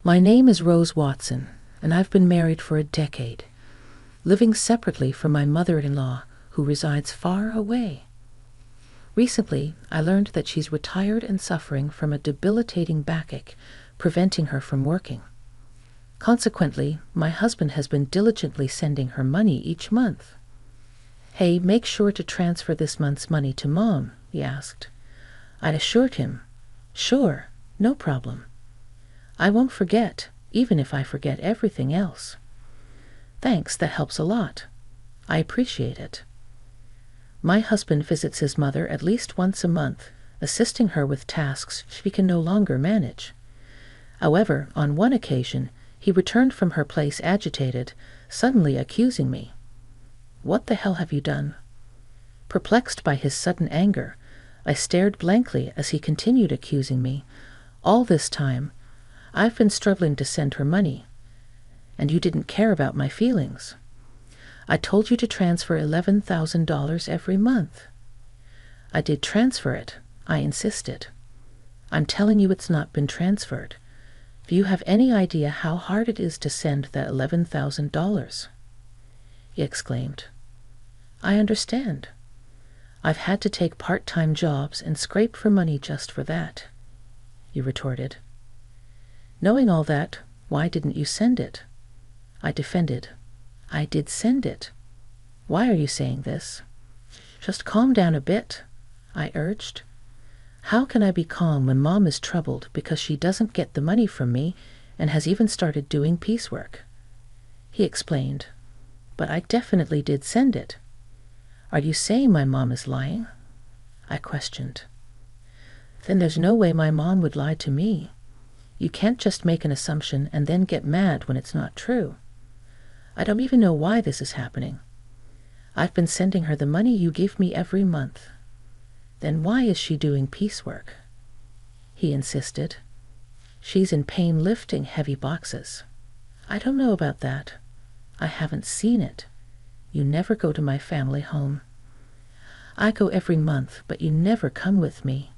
My name is Rose Watson, and I've been married for a decade, living separately from my mother-in-law, who resides far away. Recently, I learned that she's retired and suffering from a debilitating backache, preventing her from working. Consequently, my husband has been diligently sending her money each month. "Hey, make sure to transfer this month's money to Mom," he asked. I assured him, "Sure, no problem. I won't forget, even if I forget everything else." "Thanks, that helps a lot. I appreciate it." My husband visits his mother at least once a month, assisting her with tasks she can no longer manage. However, on one occasion, he returned from her place agitated, suddenly accusing me. "What the hell have you done?" Perplexed by his sudden anger, I stared blankly as he continued accusing me. "All this time, I've been struggling to send her money, and you didn't care about my feelings. I told you to transfer $11,000 every month." "I did transfer it," I insisted. "I'm telling you it's not been transferred. Do you have any idea how hard it is to send that $11,000? He exclaimed. "I understand. I've had to take part-time jobs and scrape for money just for that," he retorted. "Knowing all that, why didn't you send it?" I defended. "I did send it. Why are you saying this?" "Just calm down a bit," I urged. "How can I be calm when Mom is troubled because she doesn't get the money from me and has even started doing piecework?" He explained, "But I definitely did send it." "Are you saying my mom is lying?" I questioned. "Then there's no way my mom would lie to me. You can't just make an assumption and then get mad when it's not true. I don't even know why this is happening. I've been sending her the money you give me every month. Then why is she doing piecework?" He insisted. "She's in pain lifting heavy boxes." "I don't know about that. I haven't seen it. You never go to my family home." "I go every month, but you never come with me."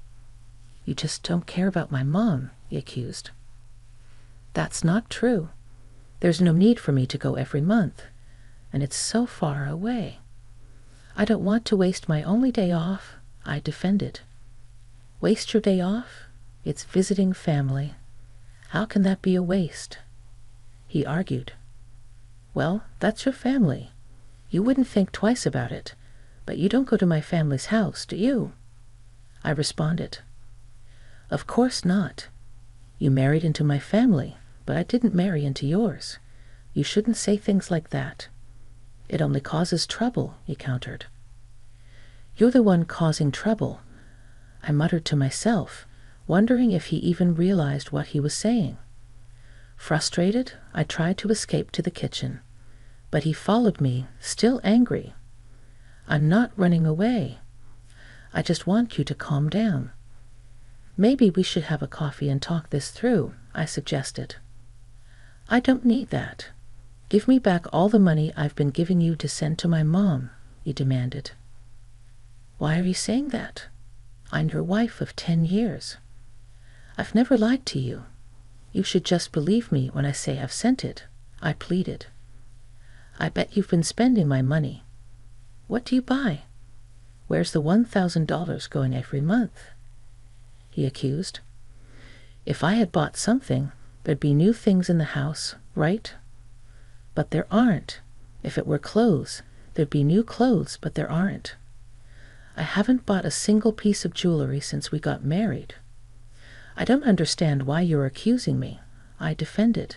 "You just don't care about my mom," he accused. "That's not true. There's no need for me to go every month, and it's so far away. I don't want to waste my only day off," I defended. "Waste your day off? It's visiting family. How can that be a waste?" He argued. "Well, that's your family. You wouldn't think twice about it, but you don't go to my family's house, do you?" I responded. "Of course not. You married into my family, but I didn't marry into yours. You shouldn't say things like that. It only causes trouble," he countered. "You're the one causing trouble," I muttered to myself, wondering if he even realized what he was saying. Frustrated, I tried to escape to the kitchen, but he followed me, still angry. "I'm not running away. I just want you to calm down. Maybe we should have a coffee and talk this through," I suggested. "I don't need that. Give me back all the money I've been giving you to send to my mom," he demanded. "Why are you saying that? I'm your wife of 10 years. I've never lied to you. You should just believe me when I say I've sent it," I pleaded. "I bet you've been spending my money. What do you buy? Where's the $1,000 going every month?" he accused. "If I had bought something, there'd be new things in the house, right? But there aren't. If it were clothes, there'd be new clothes, but there aren't. I haven't bought a single piece of jewelry since we got married. I don't understand why you're accusing me," I defended.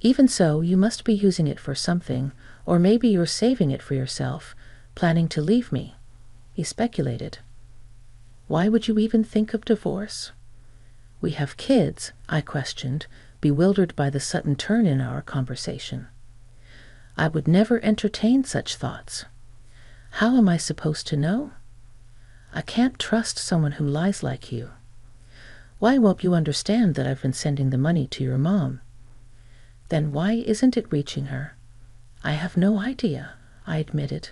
"Even so, you must be using it for something, or maybe you're saving it for yourself, planning to leave me," he speculated. "Why would you even think of divorce?" "We have kids," I questioned, bewildered by the sudden turn in our conversation. "I would never entertain such thoughts. How am I supposed to know? I can't trust someone who lies like you. Why won't you understand that I've been sending the money to your mom?" "Then why isn't it reaching her?" "I have no idea," I admitted.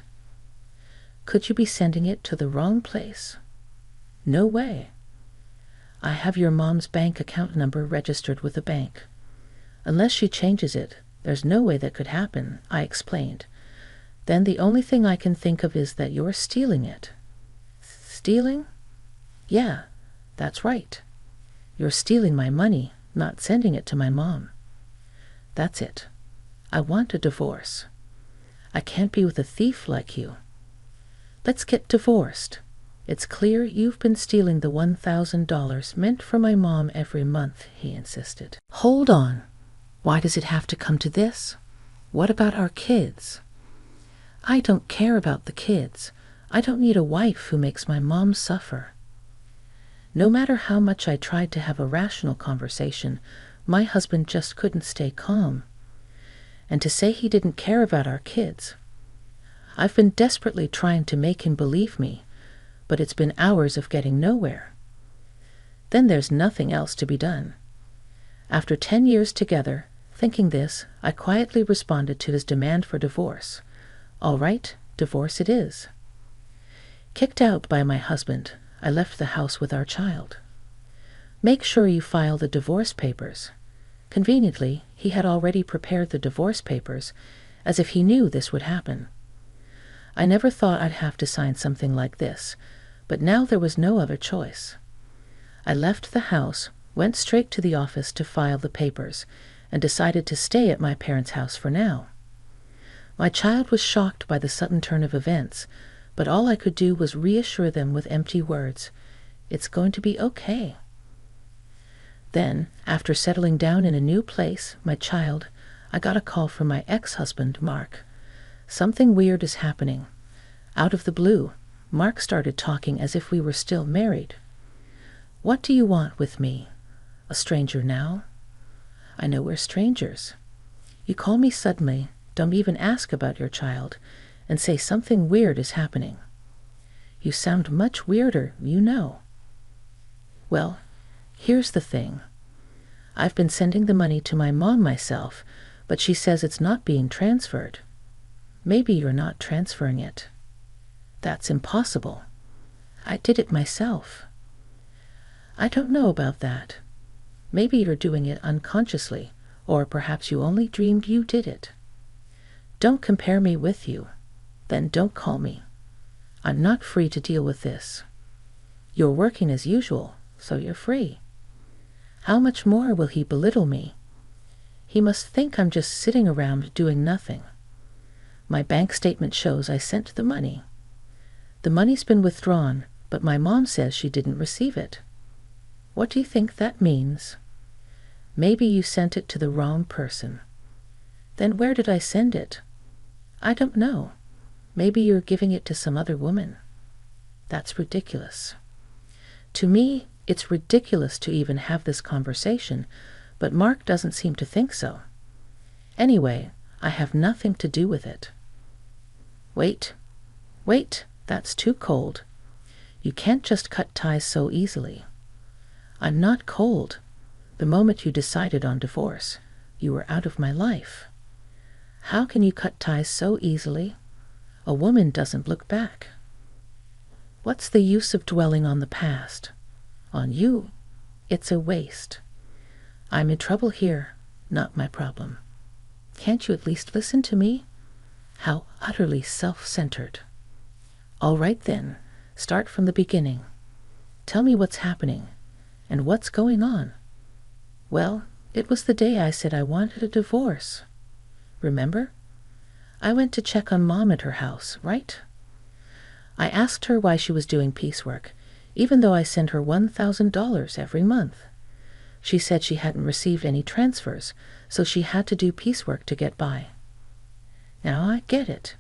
"Could you be sending it to the wrong place?" "No way." I have your mom's bank account number registered with the bank. Unless she changes it, there's no way that could happen, I explained. Then the only thing I can think of is that you're stealing it. Stealing? Yeah, that's right. You're stealing my money, not sending it to my mom. That's it. I want a divorce. I can't be with a thief like you. Let's get divorced. It's clear you've been stealing the $1,000 meant for my mom every month, he insisted. Hold on. Why does it have to come to this? What about our kids? I don't care about the kids. I don't need a wife who makes my mom suffer. No matter how much I tried to have a rational conversation, my husband just couldn't stay calm. And to say he didn't care about our kids. I've been desperately trying to make him believe me, but it's been hours of getting nowhere. Then there's nothing else to be done. After 10 years together, thinking this, I quietly responded to his demand for divorce. All right, divorce it is. Kicked out by my husband, I left the house with our child. Make sure you file the divorce papers. Conveniently, he had already prepared the divorce papers, as if he knew this would happen. I never thought I'd have to sign something like this, but now there was no other choice. I left the house, went straight to the office to file the papers, and decided to stay at my parents' house for now. My child was shocked by the sudden turn of events, but all I could do was reassure them with empty words. It's going to be okay. Then, after settling down in a new place, I got a call from my ex-husband, Mark. Something weird is happening. Out of the blue, Mark started talking as if we were still married. What do you want with me? A stranger now? I know we're strangers. You call me suddenly, don't even ask about your child, and say something weird is happening. You sound much weirder, you know. Well, here's the thing. I've been sending the money to my mom myself, but she says it's not being transferred. Maybe you're not transferring it. That's impossible. I did it myself. I don't know about that. Maybe you're doing it unconsciously, or perhaps you only dreamed you did it. Don't compare me with you. Then don't call me. I'm not free to deal with this. You're working as usual, so you're free. How much more will he belittle me? He must think I'm just sitting around doing nothing. My bank statement shows I sent the money. The money's been withdrawn, but my mom says she didn't receive it. What do you think that means? Maybe you sent it to the wrong person. Then where did I send it? I don't know. Maybe you're giving it to some other woman. That's ridiculous. To me, it's ridiculous to even have this conversation, but Mark doesn't seem to think so. Anyway, I have nothing to do with it. Wait, that's too cold. You can't just cut ties so easily. I'm not cold. The moment you decided on divorce, you were out of my life. How can you cut ties so easily? A woman doesn't look back. What's the use of dwelling on the past? On you, it's a waste. I'm in trouble here, not my problem. Can't you at least listen to me? How utterly self-centered. All right then, start from the beginning. Tell me what's happening, and what's going on. Well, it was the day I said I wanted a divorce. Remember? I went to check on Mom at her house, right? I asked her why she was doing piecework, even though I sent her $1,000 every month. She said she hadn't received any transfers, so she had to do piecework to get by. Now I get it.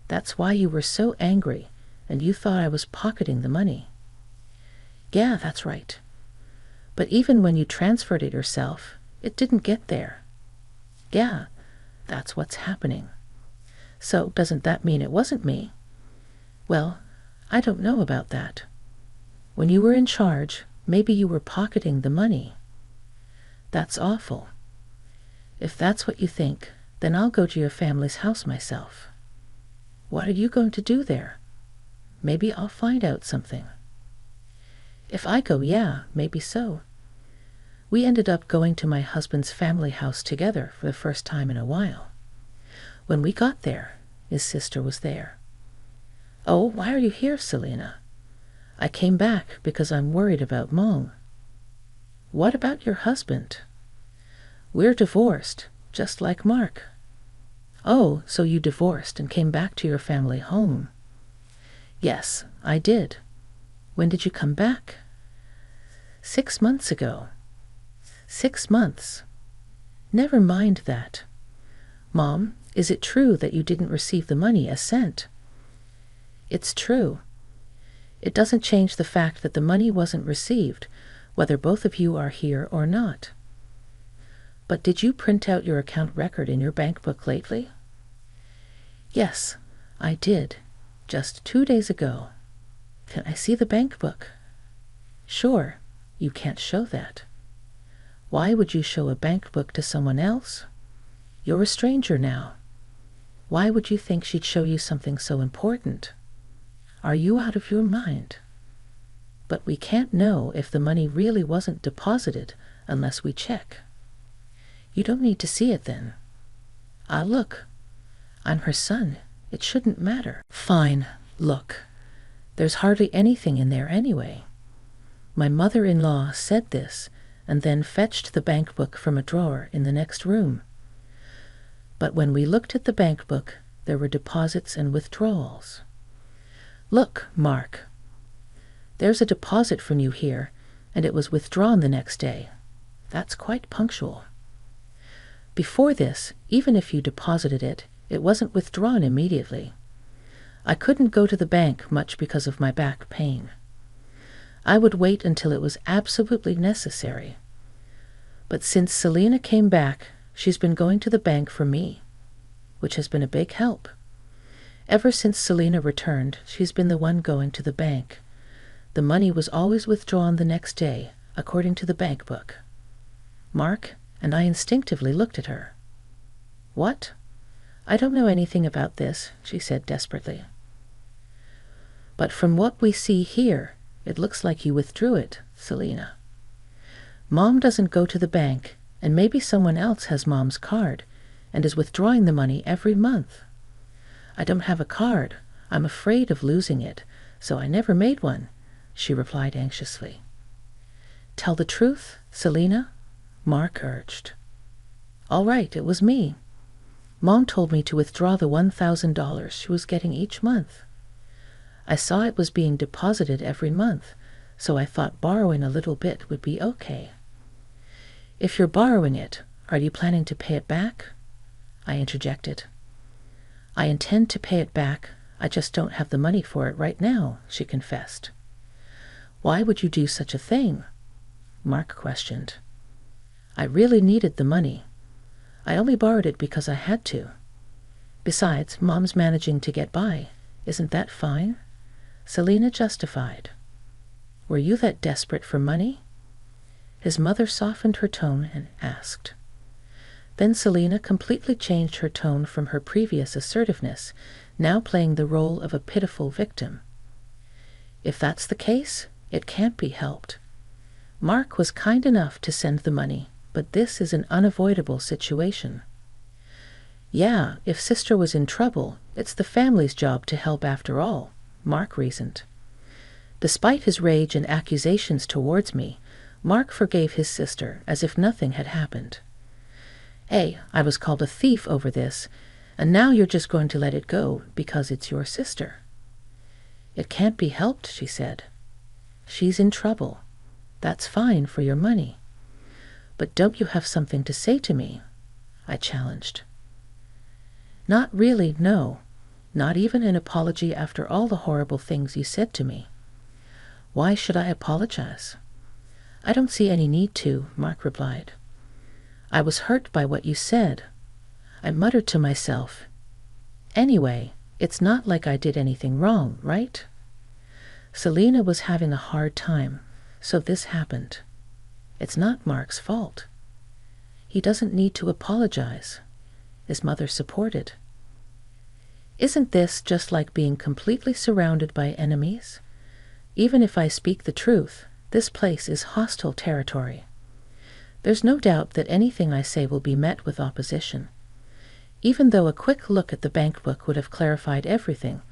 That's why you were so angry, and you thought I was pocketing the money. Yeah, that's right. But even when you transferred it yourself, it didn't get there. Yeah, that's what's happening. So doesn't that mean it wasn't me? Well, I don't know about that. When you were in charge, maybe you were pocketing the money. That's awful. If that's what you think, then I'll go to your family's house myself. What are you going to do there? Maybe I'll find out something. If I go, yeah, maybe so. We ended up going to my husband's family house together for the first time in a while. When we got there, his sister was there. Oh, why are you here, Selina? I came back because I'm worried about Mom. What about your husband? We're divorced, just like Mark. Oh, so you divorced and came back to your family home. Yes, I did. When did you come back? 6 months ago. 6 months. Never mind that. Mom, is it true that you didn't receive the money as sent? It's true. It doesn't change the fact that the money wasn't received, whether both of you are here or not. But did you print out your account record in your bank book lately? Yes, I did, just 2 days ago. Can I see the bank book? Sure, you can't show that. Why would you show a bank book to someone else? You're a stranger now. Why would you think she'd show you something so important? Are you out of your mind? But we can't know if the money really wasn't deposited unless we check. You don't need to see it then. Ah, look. I'm her son. It shouldn't matter. Fine, look. There's hardly anything in there anyway. My mother-in-law said this and then fetched the bank book from a drawer in the next room. But when we looked at the bank book, there were deposits and withdrawals. Look, Mark. There's a deposit from you here, and it was withdrawn the next day. That's quite punctual. Before this, even if you deposited it, it wasn't withdrawn immediately. I couldn't go to the bank much because of my back pain. I would wait until it was absolutely necessary. But since Selina came back, she's been going to the bank for me, which has been a big help. Ever since Selina returned, she's been the one going to the bank. The money was always withdrawn the next day, according to the bank book. Mark and I instinctively looked at her. What? I don't know anything about this, she said desperately. But from what we see here, it looks like you withdrew it, Selina. Mom doesn't go to the bank, and maybe someone else has Mom's card and is withdrawing the money every month. I don't have a card. I'm afraid of losing it, so I never made one, she replied anxiously. Tell the truth, Selina, Mark urged. All right, it was me. Mom told me to withdraw the $1,000 she was getting each month. I saw it was being deposited every month, so I thought borrowing a little bit would be okay. If you're borrowing it, are you planning to pay it back? I interjected. I intend to pay it back. I just don't have the money for it right now, she confessed. Why would you do such a thing? Mark questioned. I really needed the money. I only borrowed it because I had to. Besides, Mom's managing to get by. Isn't that fine? Selina justified. Were you that desperate for money? His mother softened her tone and asked. Then Selina completely changed her tone from her previous assertiveness, now playing the role of a pitiful victim. If that's the case, it can't be helped. Mark was kind enough to send the money, but this is an unavoidable situation. Yeah, if sister was in trouble, it's the family's job to help after all, Mark reasoned. Despite his rage and accusations towards me, Mark forgave his sister as if nothing had happened. Hey, I was called a thief over this, and now you're just going to let it go because it's your sister. It can't be helped, she said. She's in trouble. That's fine for your money. But don't you have something to say to me? I challenged. Not really, no. Not even an apology after all the horrible things you said to me. Why should I apologize? I don't see any need to, Mark replied. I was hurt by what you said. I muttered to myself, anyway, it's not like I did anything wrong, right? Selina was having a hard time, so this happened. It's not Mark's fault. He doesn't need to apologize. His mother supported. Isn't this just like being completely surrounded by enemies? Even if I speak the truth, This place is hostile territory. There's no doubt that anything I say will be met with opposition. Even though a quick look at the bank book would have clarified everything,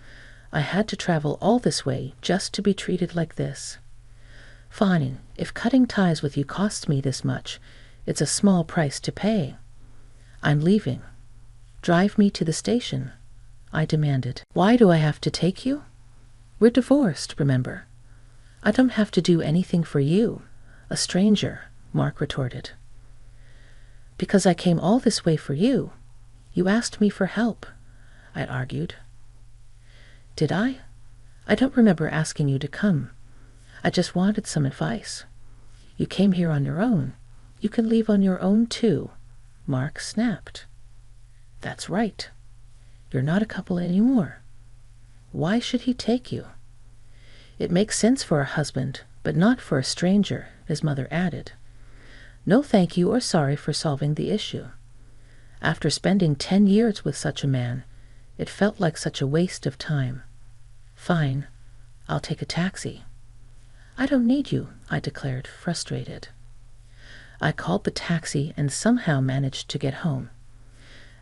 I had to travel all this way just to be treated like this. Fine, if cutting ties with you costs me this much, it's a small price to pay. I'm leaving. Drive me to the station, I demanded. Why do I have to take you? We're divorced, remember? I don't have to do anything for you, a stranger, Mark retorted. Because I came all this way for you. You asked me for help, I argued. Did I? I don't remember asking you to come. I just wanted some advice. You came here on your own. You can leave on your own too, Mark snapped. That's right. You're not a couple anymore. Why should he take you? It makes sense for a husband, but not for a stranger, his mother added. No thank you or sorry for solving the issue. After spending 10 years with such a man, it felt like such a waste of time. Fine, I'll take a taxi. I don't need you, I declared, frustrated. I called the taxi and somehow managed to get home.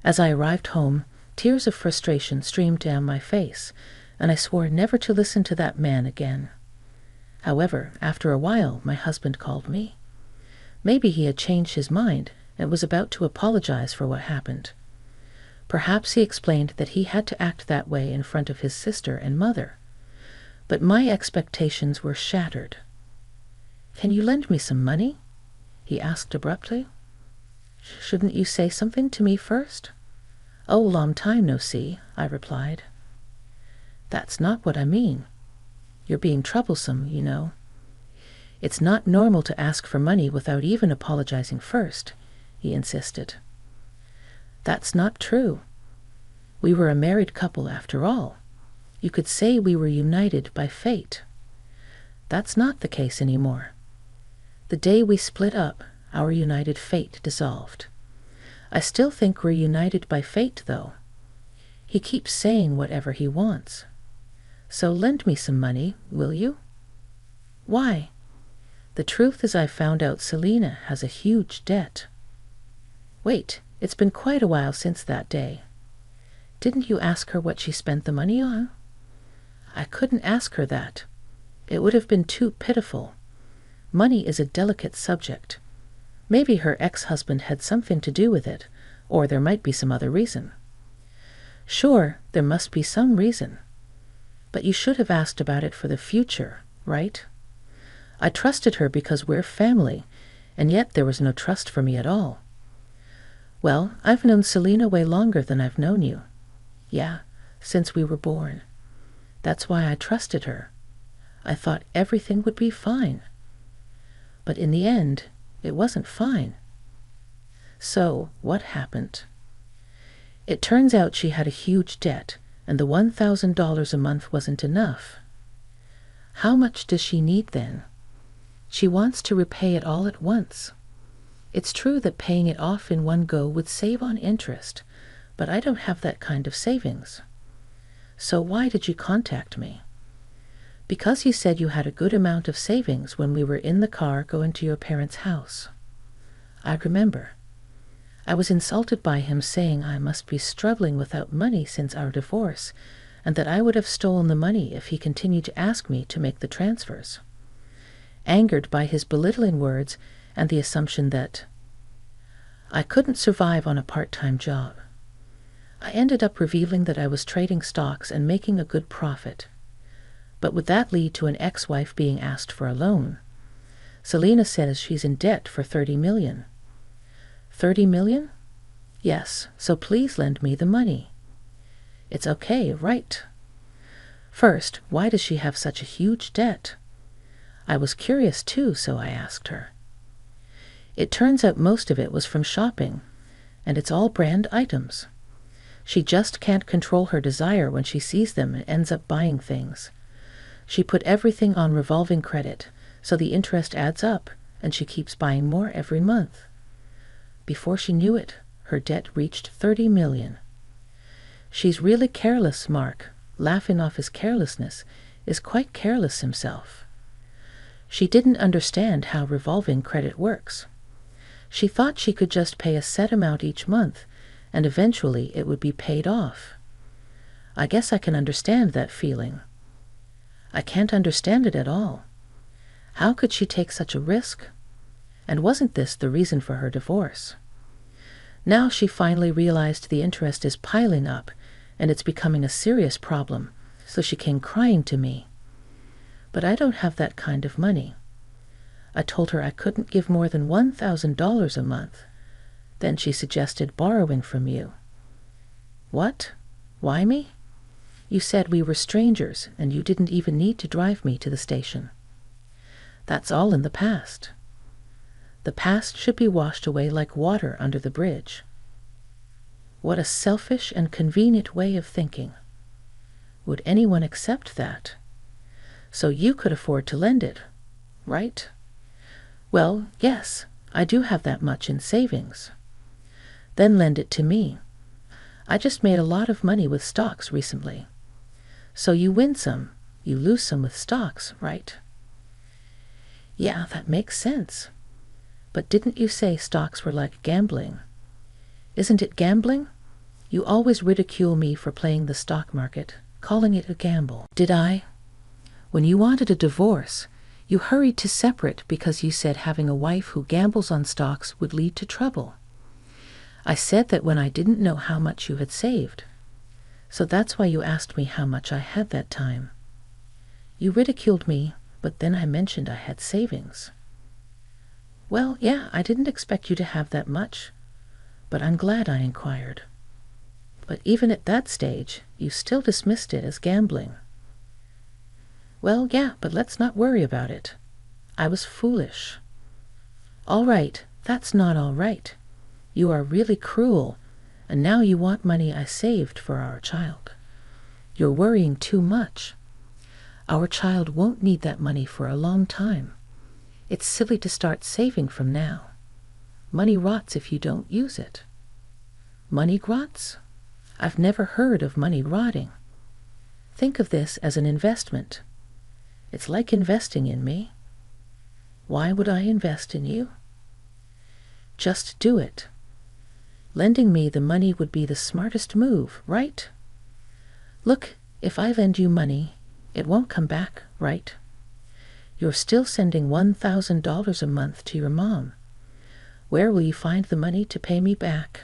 As I arrived home, tears of frustration streamed down my face, and I swore never to listen to that man again. However, after a while, my husband called me. Maybe he had changed his mind and was about to apologize for what happened. Perhaps he explained that he had to act that way in front of his sister and mother. But my expectations were shattered. Can you lend me some money? He asked abruptly. Shouldn't you say something to me first? Oh, long time no see, I replied. That's not what I mean. You're being troublesome, you know. It's not normal to ask for money without even apologizing first, he insisted. That's not true. We were a married couple after all. You could say we were united by fate. That's not the case anymore. The day we split up, our united fate dissolved. I still think we're united by fate, though. He keeps saying whatever he wants. So lend me some money, will you? Why? The truth is I found out Selena has a huge debt. Wait, it's been quite a while since that day. Didn't you ask her what she spent the money on? I couldn't ask her that. It would have been too pitiful. Money is a delicate subject. Maybe her ex-husband had something to do with it, or there might be some other reason. Sure, there must be some reason. But you should have asked about it for the future, right? I trusted her because we're family, and yet there was no trust for me at all. Well, I've known Selena way longer than I've known you. Yeah, since we were born. That's why I trusted her. I thought everything would be fine. But in the end, it wasn't fine. So, what happened? It turns out she had a huge debt, and the $1,000 a month wasn't enough. How much does she need then? She wants to repay it all at once. It's true that paying it off in one go would save on interest, but I don't have that kind of savings. So why did you contact me? Because you said you had a good amount of savings when we were in the car going to your parents' house. I remember. I was insulted by him saying I must be struggling without money since our divorce, and that I would have stolen the money if he continued to ask me to make the transfers. Angered by his belittling words and the assumption that I couldn't survive on a part-time job, I ended up revealing that I was trading stocks and making a good profit. But would that lead to an ex-wife being asked for a loan? Selena says she's in debt for $30 million. $30 million? Yes, so please lend me the money. It's okay, right? First, why does she have such a huge debt? I was curious too, so I asked her. It turns out most of it was from shopping, and it's all brand items. She just can't control her desire when she sees them and ends up buying things. She put everything on revolving credit, so the interest adds up, and she keeps buying more every month. Before she knew it, her debt reached $30 million. She's really careless, Mark. Laughing off his carelessness is quite careless himself. She didn't understand how revolving credit works. She thought she could just pay a set amount each month, and eventually it would be paid off. I guess I can understand that feeling. I can't understand it at all. How could she take such a risk? And wasn't this the reason for her divorce? Now she finally realized the interest is piling up, and it's becoming a serious problem, so she came crying to me. But I don't have that kind of money. I told her I couldn't give more than $1,000 a month. Then she suggested borrowing from you. What? Why me? You said we were strangers, and you didn't even need to drive me to the station. That's all in the past. The past should be washed away like water under the bridge. What a selfish and convenient way of thinking. Would anyone accept that? So you could afford to lend it, right? Well, yes, I do have that much in savings. Then lend it to me. I just made a lot of money with stocks recently. So you win some, you lose some with stocks, right? Yeah, that makes sense. But didn't you say stocks were like gambling? Isn't it gambling? You always ridicule me for playing the stock market, calling it a gamble. Did I? When you wanted a divorce, you hurried to separate because you said having a wife who gambles on stocks would lead to trouble. I said that when I didn't know how much you had saved. So that's why you asked me how much I had that time. You ridiculed me, but then I mentioned I had savings. Well, yeah, I didn't expect you to have that much, but I'm glad I inquired. But even at that stage, you still dismissed it as gambling. Well, yeah, but let's not worry about it. I was foolish. All right, that's not all right. You are really cruel, and now you want money I saved for our child. You're worrying too much. Our child won't need that money for a long time. It's silly to start saving from now. Money rots if you don't use it. Money rots? I've never heard of money rotting. Think of this as an investment. It's like investing in me. Why would I invest in you? Just do it. Lending me the money would be the smartest move, right? Look, if I lend you money, it won't come back, right? You're still sending $1,000 a month to your mom. Where will you find the money to pay me back?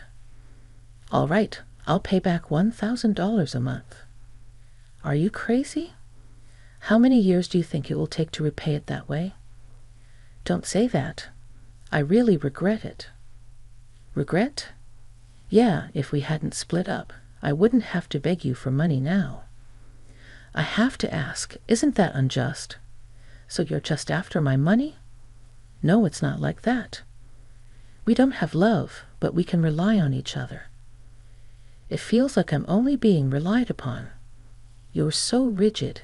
All right, I'll pay back $1,000 a month. Are you crazy? How many years do you think it will take to repay it that way? Don't say that. I really regret it. Regret? Yeah, if we hadn't split up, I wouldn't have to beg you for money now. I have to ask, isn't that unjust? So you're just after my money? No, it's not like that. We don't have love, but we can rely on each other. It feels like I'm only being relied upon. You're so rigid.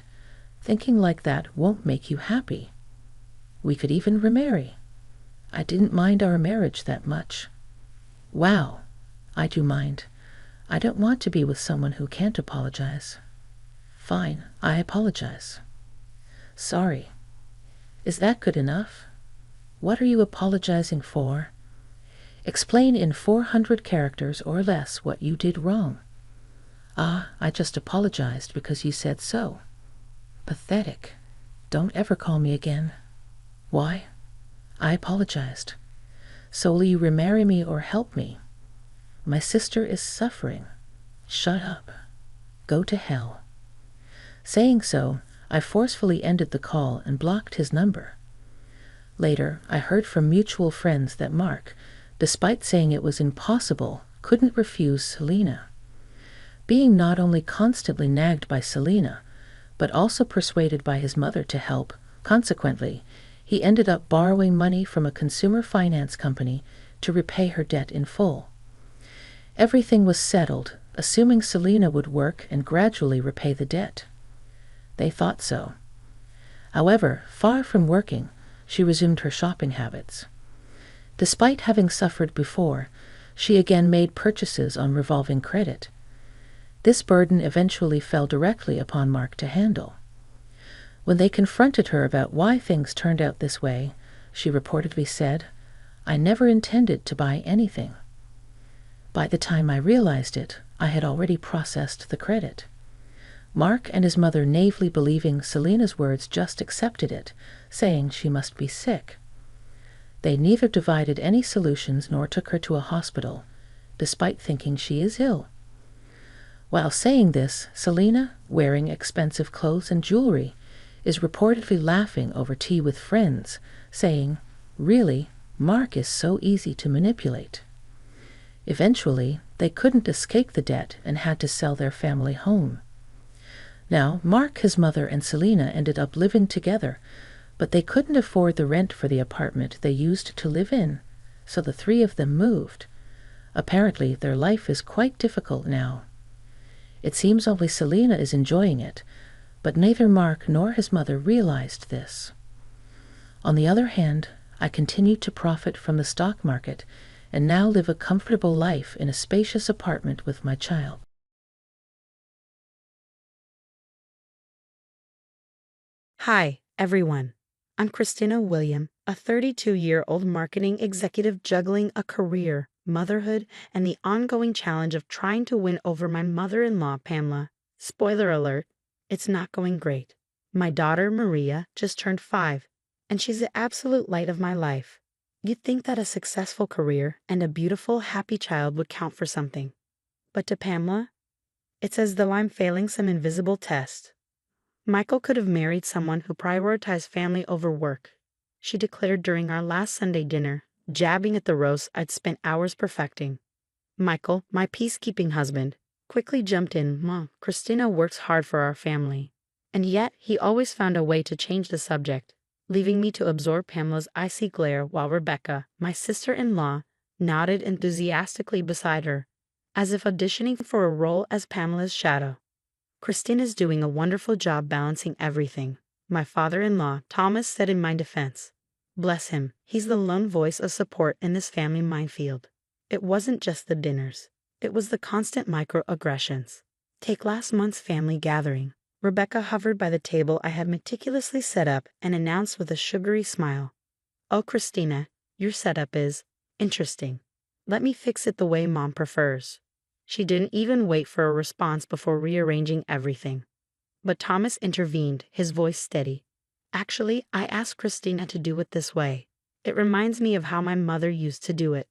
Thinking like that won't make you happy. We could even remarry. I didn't mind our marriage that much. Wow, I do mind. I don't want to be with someone who can't apologize. Fine, I apologize. Sorry. Is that good enough? What are you apologizing for? Explain in 400 characters or less what you did wrong. Ah, I just apologized because you said so. Pathetic. Don't ever call me again. Why? I apologized. So will you remarry me or help me? My sister is suffering. Shut up. Go to hell. Saying so, I forcefully ended the call and blocked his number. Later, I heard from mutual friends that Mark, despite saying it was impossible, couldn't refuse Selena. Being not only constantly nagged by Selena, but also persuaded by his mother to help, consequently, he ended up borrowing money from a consumer finance company to repay her debt in full. Everything was settled, assuming Selena would work and gradually repay the debt. They thought so. However, far from working, she resumed her shopping habits. Despite having suffered before, she again made purchases on revolving credit. This burden eventually fell directly upon Mark to handle. When they confronted her about why things turned out this way, she reportedly said, "I never intended to buy anything. By the time I realized it, I had already processed the credit." Mark and his mother naively believing Selena's words just accepted it, saying she must be sick. They neither divided any solutions nor took her to a hospital, despite thinking she is ill. While saying this, Selena, wearing expensive clothes and jewelry, is reportedly laughing over tea with friends, saying, "Really, Mark is so easy to manipulate." Eventually, they couldn't escape the debt and had to sell their family home. Now, Mark, his mother, and Selena ended up living together, but they couldn't afford the rent for the apartment they used to live in, so the three of them moved. Apparently, their life is quite difficult now. It seems only Selena is enjoying it, but neither Mark nor his mother realized this. On the other hand, I continue to profit from the stock market and now live a comfortable life in a spacious apartment with my child. Hi, everyone. I'm Christina William, a 32-year-old marketing executive juggling a career, motherhood, and the ongoing challenge of trying to win over my mother-in-law, Pamela. Spoiler alert, it's not going great. My daughter, Maria, just turned 5, and she's the absolute light of my life. You'd think that a successful career and a beautiful, happy child would count for something. But to Pamela, it's as though I'm failing some invisible test. Michael could have married someone who prioritized family over work, she declared during our last Sunday dinner, jabbing at the roast I'd spent hours perfecting. Michael, my peacekeeping husband, quickly jumped in, "Mom, Christina works hard for our family." And yet, he always found a way to change the subject, leaving me to absorb Pamela's icy glare while Rebecca, my sister-in-law, nodded enthusiastically beside her, as if auditioning for a role as Pamela's shadow. "Christina's doing a wonderful job balancing everything," my father-in-law, Thomas, said in my defense. Bless him, he's the lone voice of support in this family minefield. It wasn't just the dinners. It was the constant microaggressions. Take last month's family gathering. Rebecca hovered by the table I had meticulously set up and announced with a sugary smile, "Oh, Christina, your setup is interesting. Let me fix it the way Mom prefers." She didn't even wait for a response before rearranging everything. But Thomas intervened, his voice steady. "Actually, I asked Christina to do it this way. It reminds me of how my mother used to do it."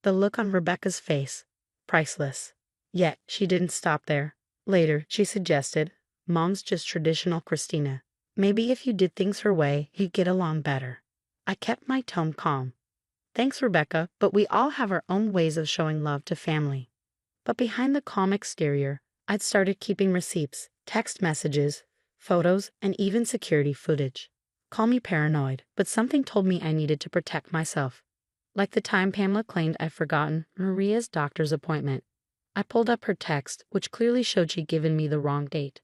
The look on Rebecca's face, priceless. Yet, she didn't stop there. Later, she suggested, "Mom's just traditional Christina. Maybe if you did things her way, you'd get along better." I kept my tone calm. "Thanks, Rebecca, but we all have our own ways of showing love to family." But behind the calm exterior, I'd started keeping receipts, text messages, photos, and even security footage. Call me paranoid, but something told me I needed to protect myself. Like the time Pamela claimed I'd forgotten Maria's doctor's appointment. I pulled up her text, which clearly showed she'd given me the wrong date.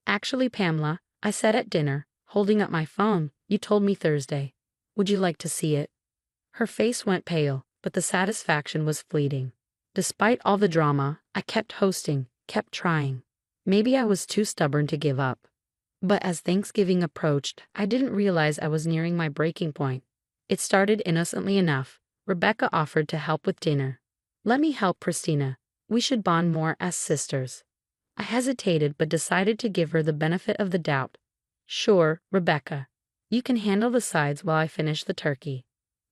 "Actually, Pamela," I said at dinner, holding up my phone, "you told me Thursday. Would you like to see it?" Her face went pale, but the satisfaction was fleeting. Despite all the drama, I kept hosting, kept trying. Maybe I was too stubborn to give up. But as Thanksgiving approached, I didn't realize I was nearing my breaking point. It started innocently enough. Rebecca offered to help with dinner. "Let me help, Christina. We should bond more as sisters." I hesitated but decided to give her the benefit of the doubt. "Sure, Rebecca. You can handle the sides while I finish the turkey."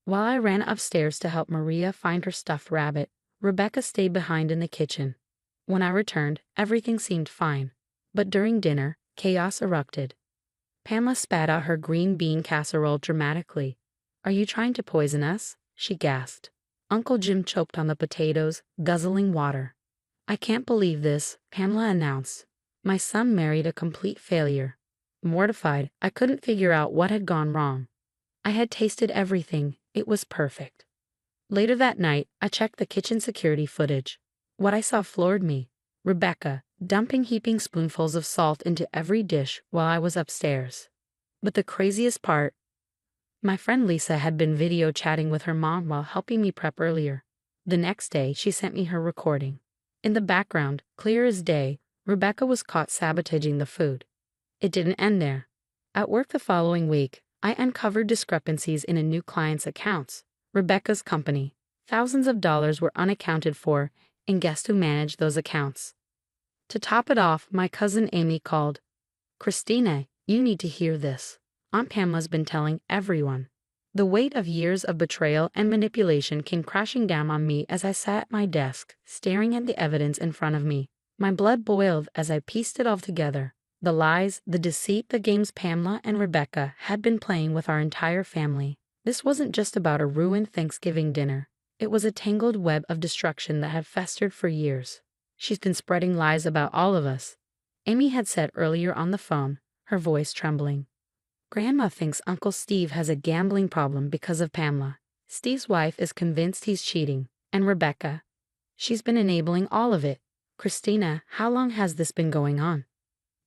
While I ran upstairs to help Maria find her stuffed rabbit, Rebecca stayed behind in the kitchen. When I returned, everything seemed fine. But during dinner, chaos erupted. Pamela spat out her green bean casserole dramatically. "Are you trying to poison us?" she gasped. Uncle Jim choked on the potatoes, guzzling water. "I can't believe this," Pamela announced. "My son married a complete failure." Mortified, I couldn't figure out what had gone wrong. I had tasted everything. It was perfect. Later that night, I checked the kitchen security footage. What I saw floored me. Rebecca, dumping heaping spoonfuls of salt into every dish while I was upstairs. But the craziest part, my friend Lisa had been video chatting with her mom while helping me prep earlier. The next day, she sent me her recording. In the background, clear as day, Rebecca was caught sabotaging the food. It didn't end there. At work the following week, I uncovered discrepancies in a new client's accounts. Rebecca's company. Thousands of dollars were unaccounted for, and guess who managed those accounts? To top it off, my cousin Amy called. Christina, you need to hear this. Aunt Pamela's been telling everyone. The weight of years of betrayal and manipulation came crashing down on me as I sat at my desk, staring at the evidence in front of me. My blood boiled as I pieced it all together. The lies, the deceit, the games Pamela and Rebecca had been playing with our entire family. This wasn't just about a ruined Thanksgiving dinner. It was a tangled web of destruction that had festered for years. She's been spreading lies about all of us, Amy had said earlier on the phone, her voice trembling. Grandma thinks Uncle Steve has a gambling problem because of Pamela. Steve's wife is convinced he's cheating. And Rebecca? She's been enabling all of it. Christina, how long has this been going on?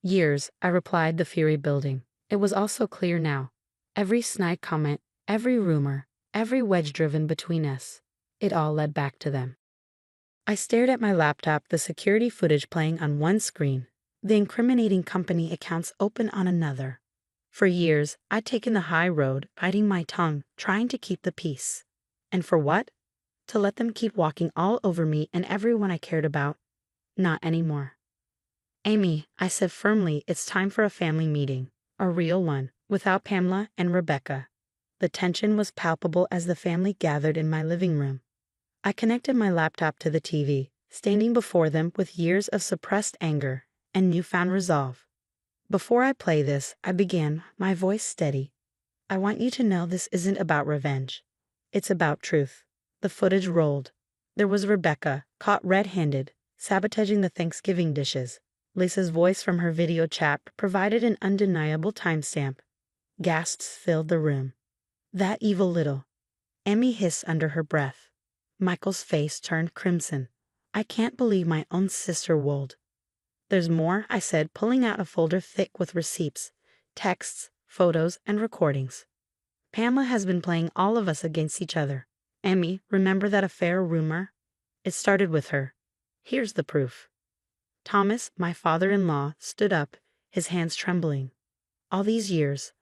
Years, I replied, the fury building. It was also clear now. Every snide comment, every rumor, every wedge driven between us. It all led back to them. I stared at my laptop, the security footage playing on one screen, the incriminating company accounts open on another. For years, I'd taken the high road, biting my tongue, trying to keep the peace. And for what? To let them keep walking all over me and everyone I cared about? Not anymore. Amy, I said firmly, it's time for a family meeting. A real one, without Pamela and Rebecca. The tension was palpable as the family gathered in my living room. I connected my laptop to the TV, standing before them with years of suppressed anger and newfound resolve. Before I play this, I began, my voice steady. I want you to know this isn't about revenge. It's about truth. The footage rolled. There was Rebecca, caught red-handed, sabotaging the Thanksgiving dishes. Lisa's voice from her video chat provided an undeniable timestamp. Gasps filled the room. That evil little. Emmy hissed under her breath. Michael's face turned crimson. I can't believe my own sister wailed. There's more, I said, pulling out a folder thick with receipts, texts, photos, and recordings. Pamela has been playing all of us against each other. Emmy, remember that affair rumor? It started with her. Here's the proof. Thomas, my father-in-law, stood up, his hands trembling. All these years,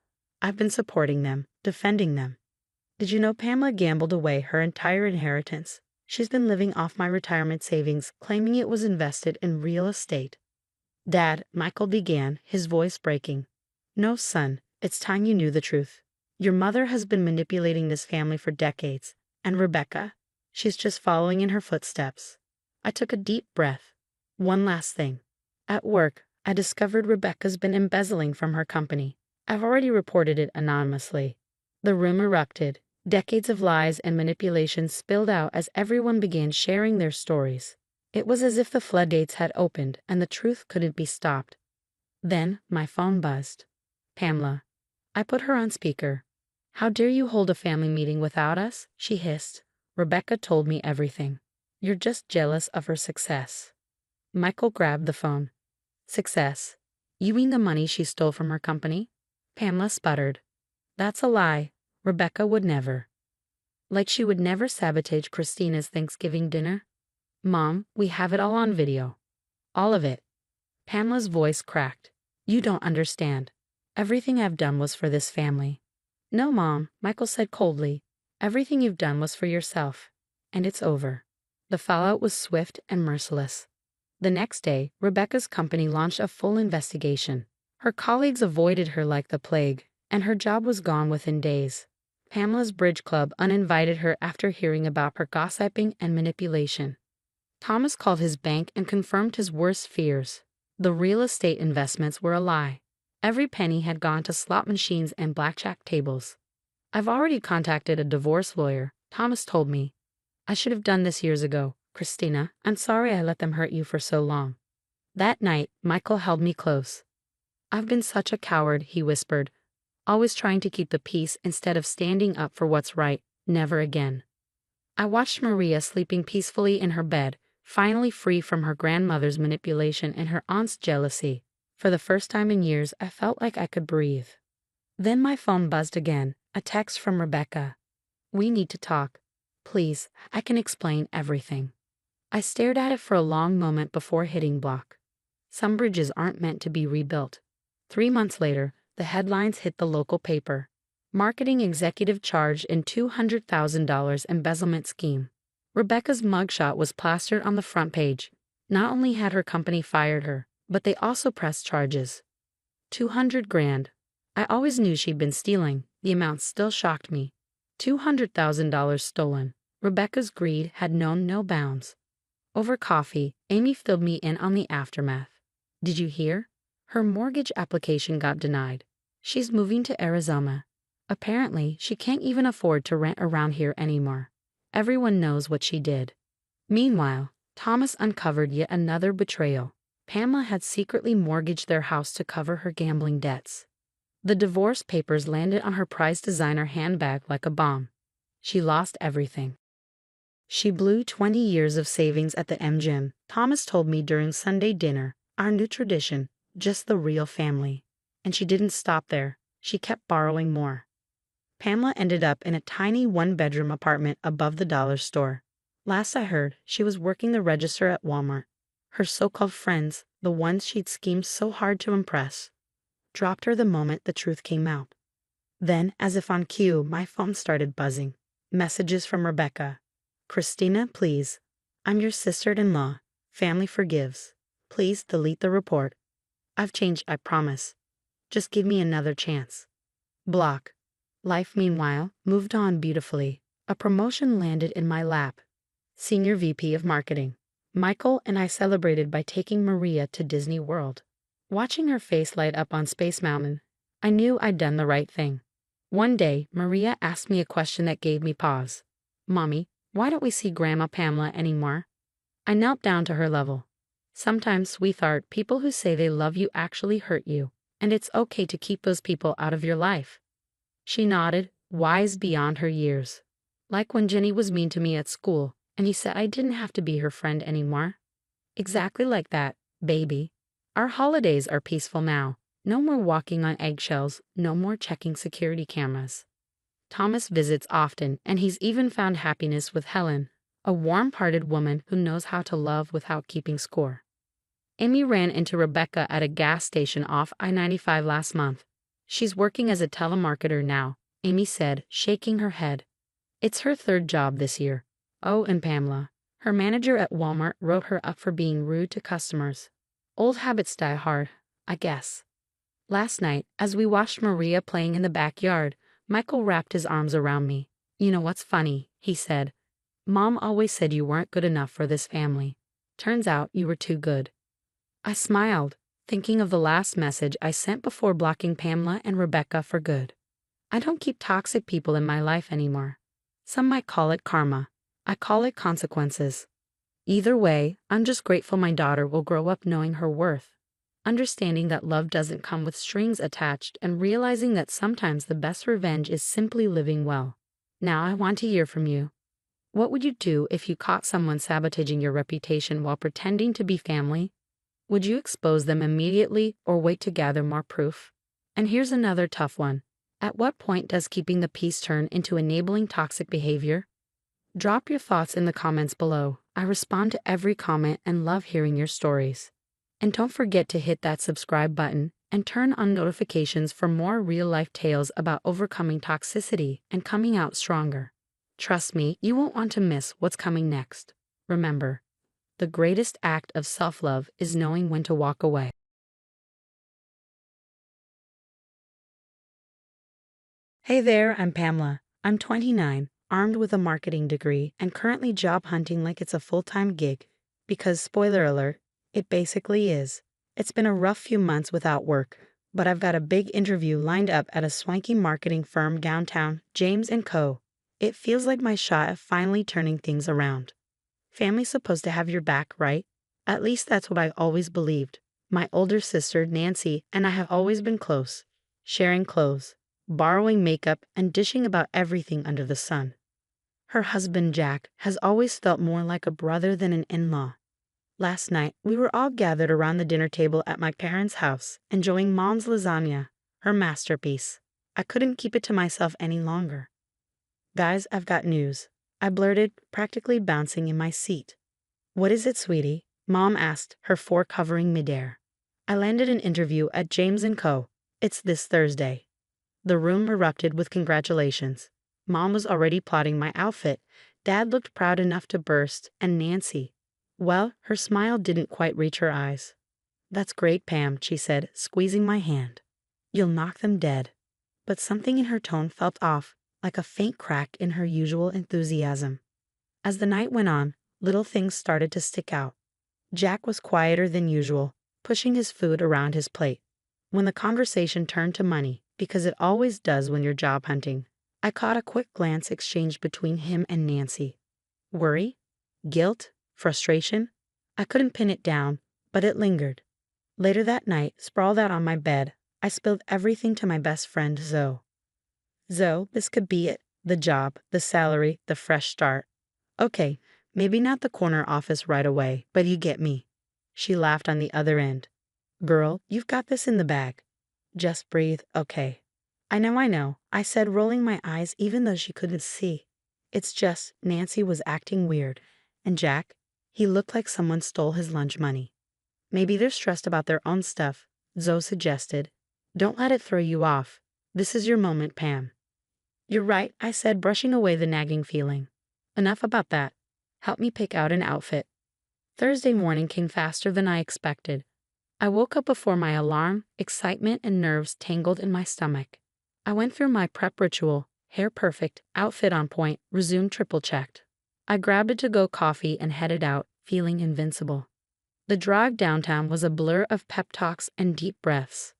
I've been supporting them, defending them. Did you know Pamela gambled away her entire inheritance? She's been living off my retirement savings, claiming it was invested in real estate. Dad, Michael began, his voice breaking. No, son, it's time you knew the truth. Your mother has been manipulating this family for decades. And Rebecca, she's just following in her footsteps. I took a deep breath. One last thing. At work, I discovered Rebecca's been embezzling from her company. I've already reported it anonymously. The room erupted. Decades of lies and manipulation spilled out as everyone began sharing their stories. It was as if the floodgates had opened and the truth couldn't be stopped. Then my phone buzzed. Pamela. I put her on speaker. How dare you hold a family meeting without us? She hissed. Rebecca told me everything. You're just jealous of her success. Michael grabbed the phone. Success? You mean the money she stole from her company? Pamela sputtered. That's a lie. Rebecca would never. Like she would never sabotage Christina's Thanksgiving dinner? Mom, we have it all on video. All of it. Pamela's voice cracked. You don't understand. Everything I've done was for this family. No, Mom, Michael said coldly. Everything you've done was for yourself. And it's over. The fallout was swift and merciless. The next day, Rebecca's company launched a full investigation. Her colleagues avoided her like the plague, and her job was gone within days. Pamela's bridge club uninvited her after hearing about her gossiping and manipulation. Thomas called his bank and confirmed his worst fears. The real estate investments were a lie. Every penny had gone to slot machines and blackjack tables. I've already contacted a divorce lawyer, Thomas told me. I should have done this years ago. Christina, I'm sorry I let them hurt you for so long. That night, Michael held me close. I've been such a coward, he whispered, always trying to keep the peace instead of standing up for what's right. Never again. I watched Maria sleeping peacefully in her bed, finally free from her grandmother's manipulation and her aunt's jealousy. For the first time in years, I felt like I could breathe. Then my phone buzzed again, a text from Rebecca. We need to talk. Please, I can explain everything. I stared at it for a long moment before hitting block. Some bridges aren't meant to be rebuilt. 3 months later, The headlines hit the local paper. Marketing executive charged in $200,000 embezzlement scheme. Rebecca's mugshot was plastered on the front page. Not only had her company fired her, but they also pressed charges. 200 grand. I always knew she'd been stealing. The amount still shocked me. $200,000 stolen. Rebecca's greed had known no bounds. Over coffee, Amy filled me in on the aftermath. Did you hear? Her mortgage application got denied. She's moving to Arizona. Apparently, she can't even afford to rent around here anymore. Everyone knows what she did. Meanwhile, Thomas uncovered yet another betrayal. Pamela had secretly mortgaged their house to cover her gambling debts. The divorce papers landed on her prized designer handbag like a bomb. She lost everything. She blew 20 years of savings at the M-Gym, Thomas told me during Sunday dinner, our new tradition, just the real family. And she didn't stop there. She kept borrowing more. Pamela ended up in a tiny one-bedroom apartment above the dollar store. Last I heard, she was working the register at Walmart. Her so-called friends, the ones she'd schemed so hard to impress, dropped her the moment the truth came out. Then, as if on cue, my phone started buzzing. Messages from Rebecca. Christina, please. I'm your sister-in-law. Family forgives. Please delete the report. I've changed, I promise. Just give me another chance. Block. Life, meanwhile, moved on beautifully. A promotion landed in my lap. Senior VP of Marketing. Michael and I celebrated by taking Maria to Disney World. Watching her face light up on Space Mountain, I knew I'd done the right thing. One day, Maria asked me a question that gave me pause. Mommy, why don't we see Grandma Pamela anymore? I knelt down to her level. Sometimes, sweetheart, people who say they love you actually hurt you, and it's okay to keep those people out of your life. She nodded, wise beyond her years. Like when Jenny was mean to me at school, and you said I didn't have to be her friend anymore. Exactly like that, baby. Our holidays are peaceful now. No more walking on eggshells, no more checking security cameras. Thomas visits often, and he's even found happiness with Helen, a warm-hearted woman who knows how to love without keeping score. Amy ran into Rebecca at a gas station off I-95 last month. She's working as a telemarketer now, Amy said, shaking her head. It's her third job this year. Oh, and Pamela. Her manager at Walmart wrote her up for being rude to customers. Old habits die hard, I guess. Last night, as we watched Maria playing in the backyard, Michael wrapped his arms around me. You know what's funny, he said. Mom always said you weren't good enough for this family. Turns out you were too good. I smiled, thinking of the last message I sent before blocking Pamela and Rebecca for good. I don't keep toxic people in my life anymore. Some might call it karma. I call it consequences. Either way, I'm just grateful my daughter will grow up knowing her worth, understanding that love doesn't come with strings attached, and realizing that sometimes the best revenge is simply living well. Now I want to hear from you. What would you do if you caught someone sabotaging your reputation while pretending to be family? Would you expose them immediately or wait to gather more proof? And here's another tough one. At what point does keeping the peace turn into enabling toxic behavior? Drop your thoughts in the comments below. I respond to every comment and love hearing your stories. And don't forget to hit that subscribe button and turn on notifications for more real-life tales about overcoming toxicity and coming out stronger. Trust me, you won't want to miss what's coming next. Remember, the greatest act of self-love is knowing when to walk away. Hey there, I'm Pamela. I'm 29, armed with a marketing degree, and currently job hunting like it's a full-time gig. Because, spoiler alert, it basically is. It's been a rough few months without work, but I've got a big interview lined up at a swanky marketing firm downtown, James & Co. It feels like my shot at finally turning things around. Family's supposed to have your back, right? At least that's what I always believed. My older sister, Nancy, and I have always been close, sharing clothes, borrowing makeup, and dishing about everything under the sun. Her husband, Jack, has always felt more like a brother than an in-law. Last night, we were all gathered around the dinner table at my parents' house, enjoying Mom's lasagna, her masterpiece. I couldn't keep it to myself any longer. Guys, I've got news, I blurted, practically bouncing in my seat. What is it, sweetie? Mom asked, her fore covering midair. I landed an interview at James & Co. It's this Thursday. The room erupted with congratulations. Mom was already plotting my outfit. Dad looked proud enough to burst, and Nancy, well, her smile didn't quite reach her eyes. That's great, Pam, she said, squeezing my hand. You'll knock them dead. But something in her tone felt off, like a faint crack in her usual enthusiasm. As the night went on, little things started to stick out. Jack was quieter than usual, pushing his food around his plate. When the conversation turned to money, because it always does when you're job hunting, I caught a quick glance exchanged between him and Nancy. Worry? Guilt? Frustration? I couldn't pin it down, but it lingered. Later that night, sprawled out on my bed, I spilled everything to my best friend, Zoe. Zoe, this could be it. The job, the salary, the fresh start. Okay, maybe not the corner office right away, but you get me. She laughed on the other end. Girl, you've got this in the bag. Just breathe, okay. I know, I said, rolling my eyes even though she couldn't see. It's just, Nancy was acting weird. And Jack, he looked like someone stole his lunch money. Maybe they're stressed about their own stuff, Zoe suggested. Don't let it throw you off. This is your moment, Pam. You're right, I said, brushing away the nagging feeling. Enough about that. Help me pick out an outfit. Thursday morning came faster than I expected. I woke up before my alarm, excitement and nerves tangled in my stomach. I went through my prep ritual, hair perfect, outfit on point, resume triple-checked. I grabbed a to-go coffee and headed out, feeling invincible. The drive downtown was a blur of pep talks and deep breaths.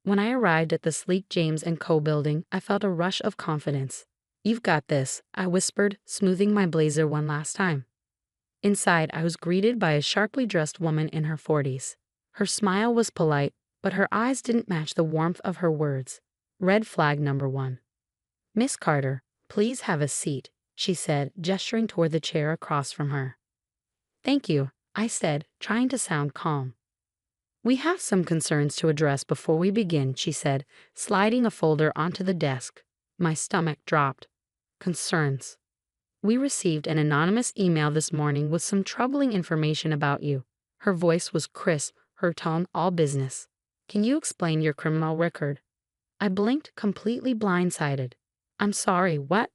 When I arrived at the sleek James & Co. building, I felt a rush of confidence. You've got this, I whispered, smoothing my blazer one last time. Inside, I was greeted by a sharply dressed woman in her 40s. Her smile was polite, but her eyes didn't match the warmth of her words. Red flag number 1. Miss Carter, please have a seat, she said, gesturing toward the chair across from her. Thank you, I said, trying to sound calm. We have some concerns to address before we begin, she said, sliding a folder onto the desk. My stomach dropped. Concerns. We received an anonymous email this morning with some troubling information about you. Her voice was crisp, her tone all business. Can you explain your criminal record? I blinked, completely blindsided. I'm sorry, what?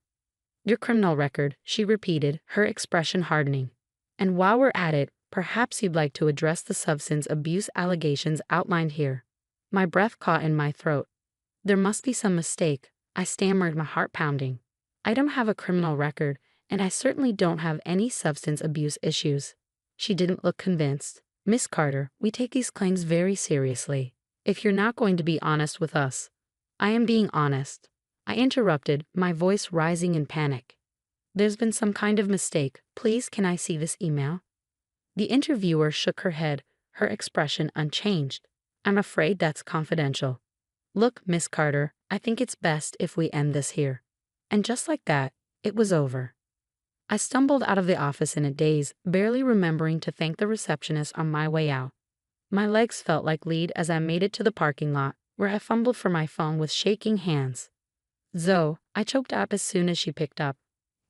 Your criminal record, she repeated, her expression hardening. And while we're at it, perhaps you'd like to address the substance abuse allegations outlined here. My breath caught in my throat. There must be some mistake, I stammered, my heart pounding. I don't have a criminal record, and I certainly don't have any substance abuse issues. She didn't look convinced. Miss Carter, we take these claims very seriously. If you're not going to be honest with us. I am being honest. I interrupted, my voice rising in panic. There's been some kind of mistake. Please, can I see this email? The interviewer shook her head, her expression unchanged. I'm afraid that's confidential. Look, Miss Carter, I think it's best if we end this here. And just like that, it was over. I stumbled out of the office in a daze, barely remembering to thank the receptionist on my way out. My legs felt like lead as I made it to the parking lot, where I fumbled for my phone with shaking hands. Zoe, I choked up as soon as she picked up.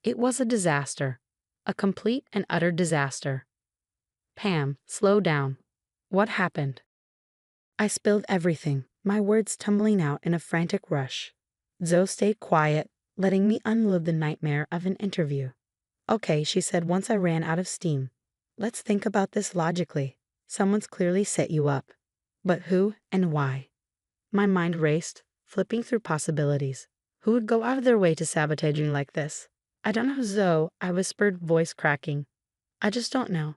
It was a disaster. A complete and utter disaster. Pam, slow down. What happened? I spilled everything, my words tumbling out in a frantic rush. Zoe stayed quiet, letting me unload the nightmare of an interview. Okay, she said once I ran out of steam. Let's think about this logically. Someone's clearly set you up. But who and why? My mind raced, flipping through possibilities. Who would go out of their way to sabotage me like this? I don't know, Zoe, I whispered, voice cracking. I just don't know.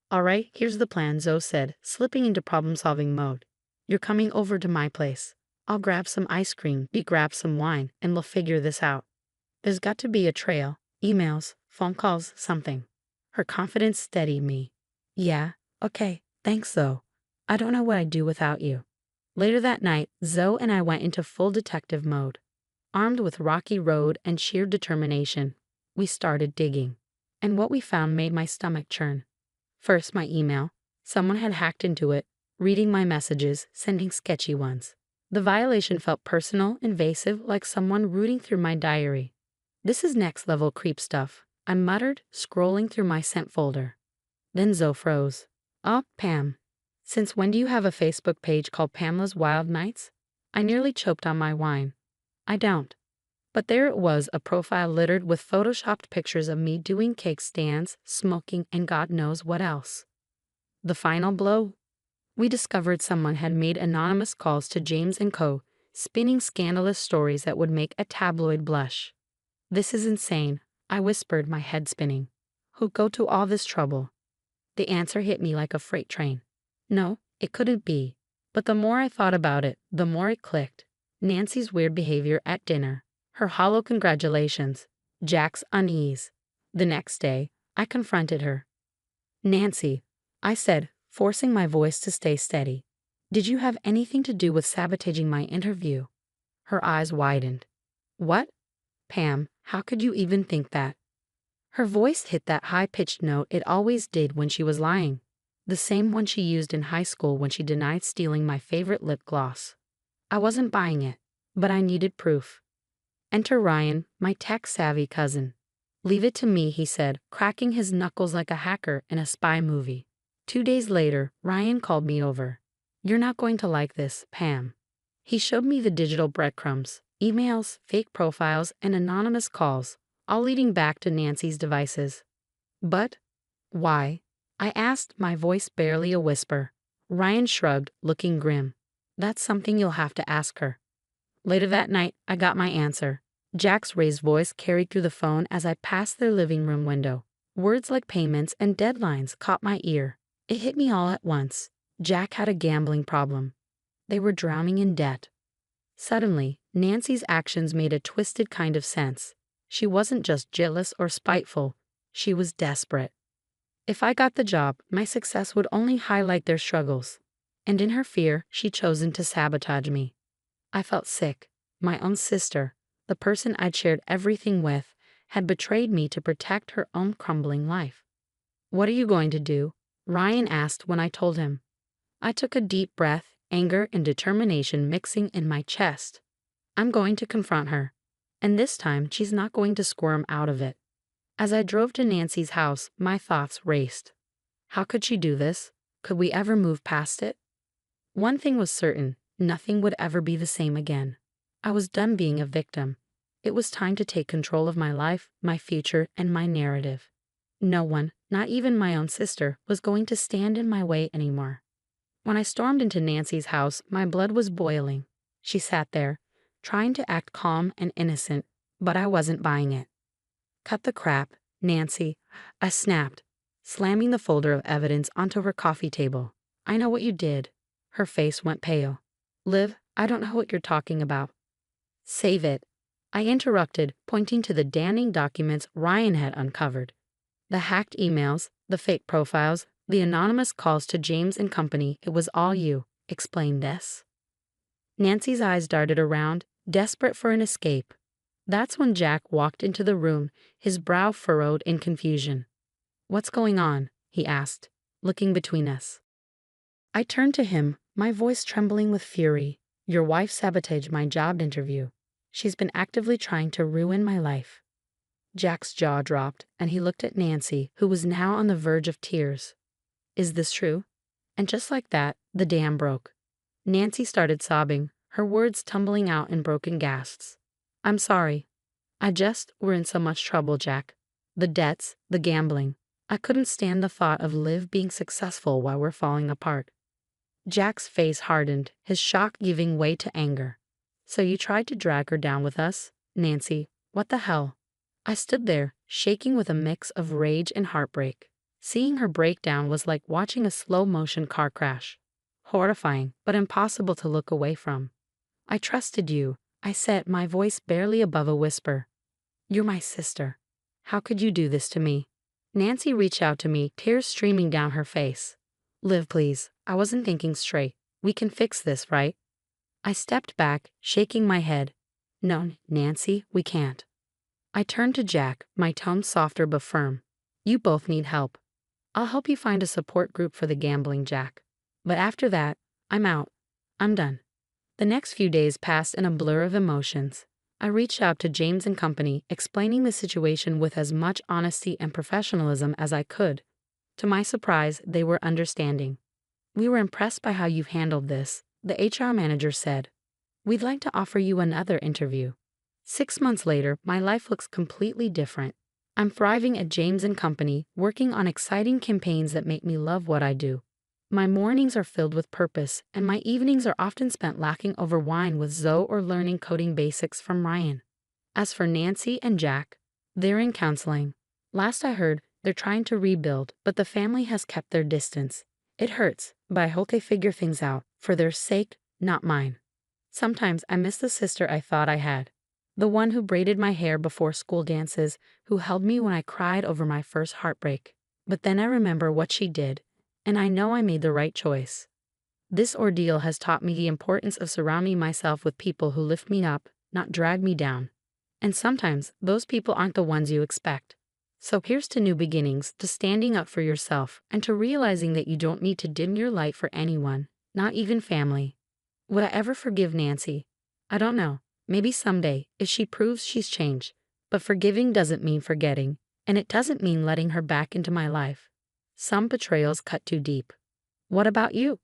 All right, here's the plan, Zoe said, slipping into problem-solving mode. You're coming over to my place. I'll grab some ice cream, you grab some wine, and we'll figure this out. There's got to be a trail. Emails, phone calls, something. Her confidence steadied me. Yeah, okay, thanks, Zoe. I don't know what I'd do without you. Later that night, Zoe and I went into full detective mode. Armed with rocky road and sheer determination, we started digging. And what we found made my stomach churn. First, my email. Someone had hacked into it, reading my messages, sending sketchy ones. The violation felt personal, invasive, like someone rooting through my diary. This is next-level creep stuff, I muttered, scrolling through my sent folder. Then Zoe froze. Oh, Pam. Since when do you have a Facebook page called Pamela's Wild Nights? I nearly choked on my wine. I don't. But there it was, a profile littered with photoshopped pictures of me doing cake stands, smoking, and God knows what else. The final blow? We discovered someone had made anonymous calls to James and Co., spinning scandalous stories that would make a tabloid blush. This is insane, I whispered, my head spinning. Who'd go to all this trouble? The answer hit me like a freight train. No, it couldn't be. But the more I thought about it, the more it clicked. Nancy's weird behavior at dinner, her hollow congratulations, Jack's unease. The next day, I confronted her. Nancy, I said, forcing my voice to stay steady. Did you have anything to do with sabotaging my interview? Her eyes widened. What? Pam, how could you even think that? Her voice hit that high-pitched note it always did when she was lying. The same one she used in high school when she denied stealing my favorite lip gloss. I wasn't buying it, but I needed proof. Enter Ryan, my tech-savvy cousin. Leave it to me, he said, cracking his knuckles like a hacker in a spy movie. 2 days later, Ryan called me over. You're not going to like this, Pam. He showed me the digital breadcrumbs, emails, fake profiles, and anonymous calls, all leading back to Nancy's devices. But why? I asked, my voice barely a whisper. Ryan shrugged, looking grim. That's something you'll have to ask her. Later that night, I got my answer. Jack's raised voice carried through the phone as I passed their living room window. Words like payments and deadlines caught my ear. It hit me all at once. Jack had a gambling problem. They were drowning in debt. Suddenly, Nancy's actions made a twisted kind of sense. She wasn't just jealous or spiteful. She was desperate. If I got the job, my success would only highlight their struggles. And in her fear, she'd chosen to sabotage me. I felt sick. My own sister, the person I'd shared everything with, had betrayed me to protect her own crumbling life. What are you going to do? Ryan asked when I told him. I took a deep breath, anger and determination mixing in my chest. I'm going to confront her. And this time, she's not going to squirm out of it. As I drove to Nancy's house, my thoughts raced. How could she do this? Could we ever move past it? One thing was certain, nothing would ever be the same again. I was done being a victim. It was time to take control of my life, my future, and my narrative. No one, not even my own sister, was going to stand in my way anymore. When I stormed into Nancy's house, my blood was boiling. She sat there, trying to act calm and innocent, but I wasn't buying it. Cut the crap, Nancy, I snapped, slamming the folder of evidence onto her coffee table. I know what you did. Her face went pale. Liv, I don't know what you're talking about. Save it. I interrupted, pointing to the damning documents Ryan had uncovered. The hacked emails, the fake profiles, the anonymous calls to James and company. It was all you, explained Ness. Nancy's eyes darted around, desperate for an escape. That's when Jack walked into the room, his brow furrowed in confusion. What's going on? He asked, looking between us. I turned to him, my voice trembling with fury. Your wife sabotaged my job interview. She's been actively trying to ruin my life. Jack's jaw dropped, and he looked at Nancy, who was now on the verge of tears. Is this true? And just like that, the dam broke. Nancy started sobbing, her words tumbling out in broken gasps. I'm sorry. We're in so much trouble, Jack. The debts, the gambling. I couldn't stand the thought of Liv being successful while we're falling apart. Jack's face hardened, his shock giving way to anger. So you tried to drag her down with us? Nancy, what the hell? I stood there, shaking with a mix of rage and heartbreak. Seeing her breakdown was like watching a slow-motion car crash. Horrifying, but impossible to look away from. I trusted you, I said, my voice barely above a whisper. You're my sister. How could you do this to me? Nancy reached out to me, tears streaming down her face. Liv, please, I wasn't thinking straight. We can fix this, right? I stepped back, shaking my head. No, Nancy, we can't. I turned to Jack, my tone softer but firm. You both need help. I'll help you find a support group for the gambling, Jack. But after that, I'm out. I'm done. The next few days passed in a blur of emotions. I reached out to James and company, explaining the situation with as much honesty and professionalism as I could. To my surprise, they were understanding. We were impressed by how you've handled this, the HR manager said. We'd like to offer you another interview. 6 months later, my life looks completely different. I'm thriving at James and Company, working on exciting campaigns that make me love what I do. My mornings are filled with purpose, and my evenings are often spent laughing over wine with Zoe or learning coding basics from Ryan. As for Nancy and Jack, they're in counseling. Last I heard, they're trying to rebuild, but the family has kept their distance. It hurts, but I hope they figure things out, for their sake, not mine. Sometimes I miss the sister I thought I had. The one who braided my hair before school dances, who held me when I cried over my first heartbreak. But then I remember what she did, and I know I made the right choice. This ordeal has taught me the importance of surrounding myself with people who lift me up, not drag me down. And sometimes those people aren't the ones you expect. So here's to new beginnings, to standing up for yourself, and to realizing that you don't need to dim your light for anyone, not even family. Would I ever forgive Nancy? I don't know. Maybe someday, if she proves she's changed. But forgiving doesn't mean forgetting, and it doesn't mean letting her back into my life. Some betrayals cut too deep. What about you?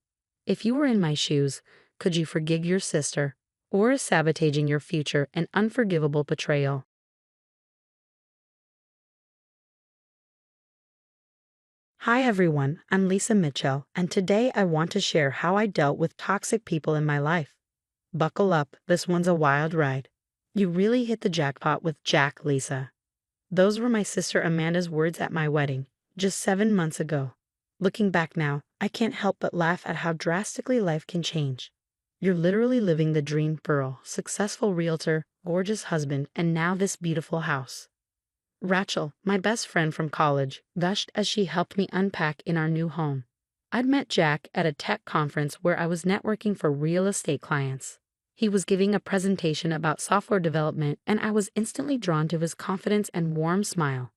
If you were in my shoes, could you forgive your sister? Or is sabotaging your future an unforgivable betrayal? Hi everyone, I'm Lisa Mitchell, and today I want to share how I dealt with toxic people in my life. Buckle up, this one's a wild ride. You really hit the jackpot with Jack, Lisa. Those were my sister Amanda's words at my wedding, just 7 months ago. Looking back now, I can't help but laugh at how drastically life can change. You're literally living the dream girl, successful realtor, gorgeous husband, and now this beautiful house. Rachel, my best friend from college, gushed as she helped me unpack in our new home. I'd met Jack at a tech conference where I was networking for real estate clients. He was giving a presentation about software development, and I was instantly drawn to his confidence and warm smile.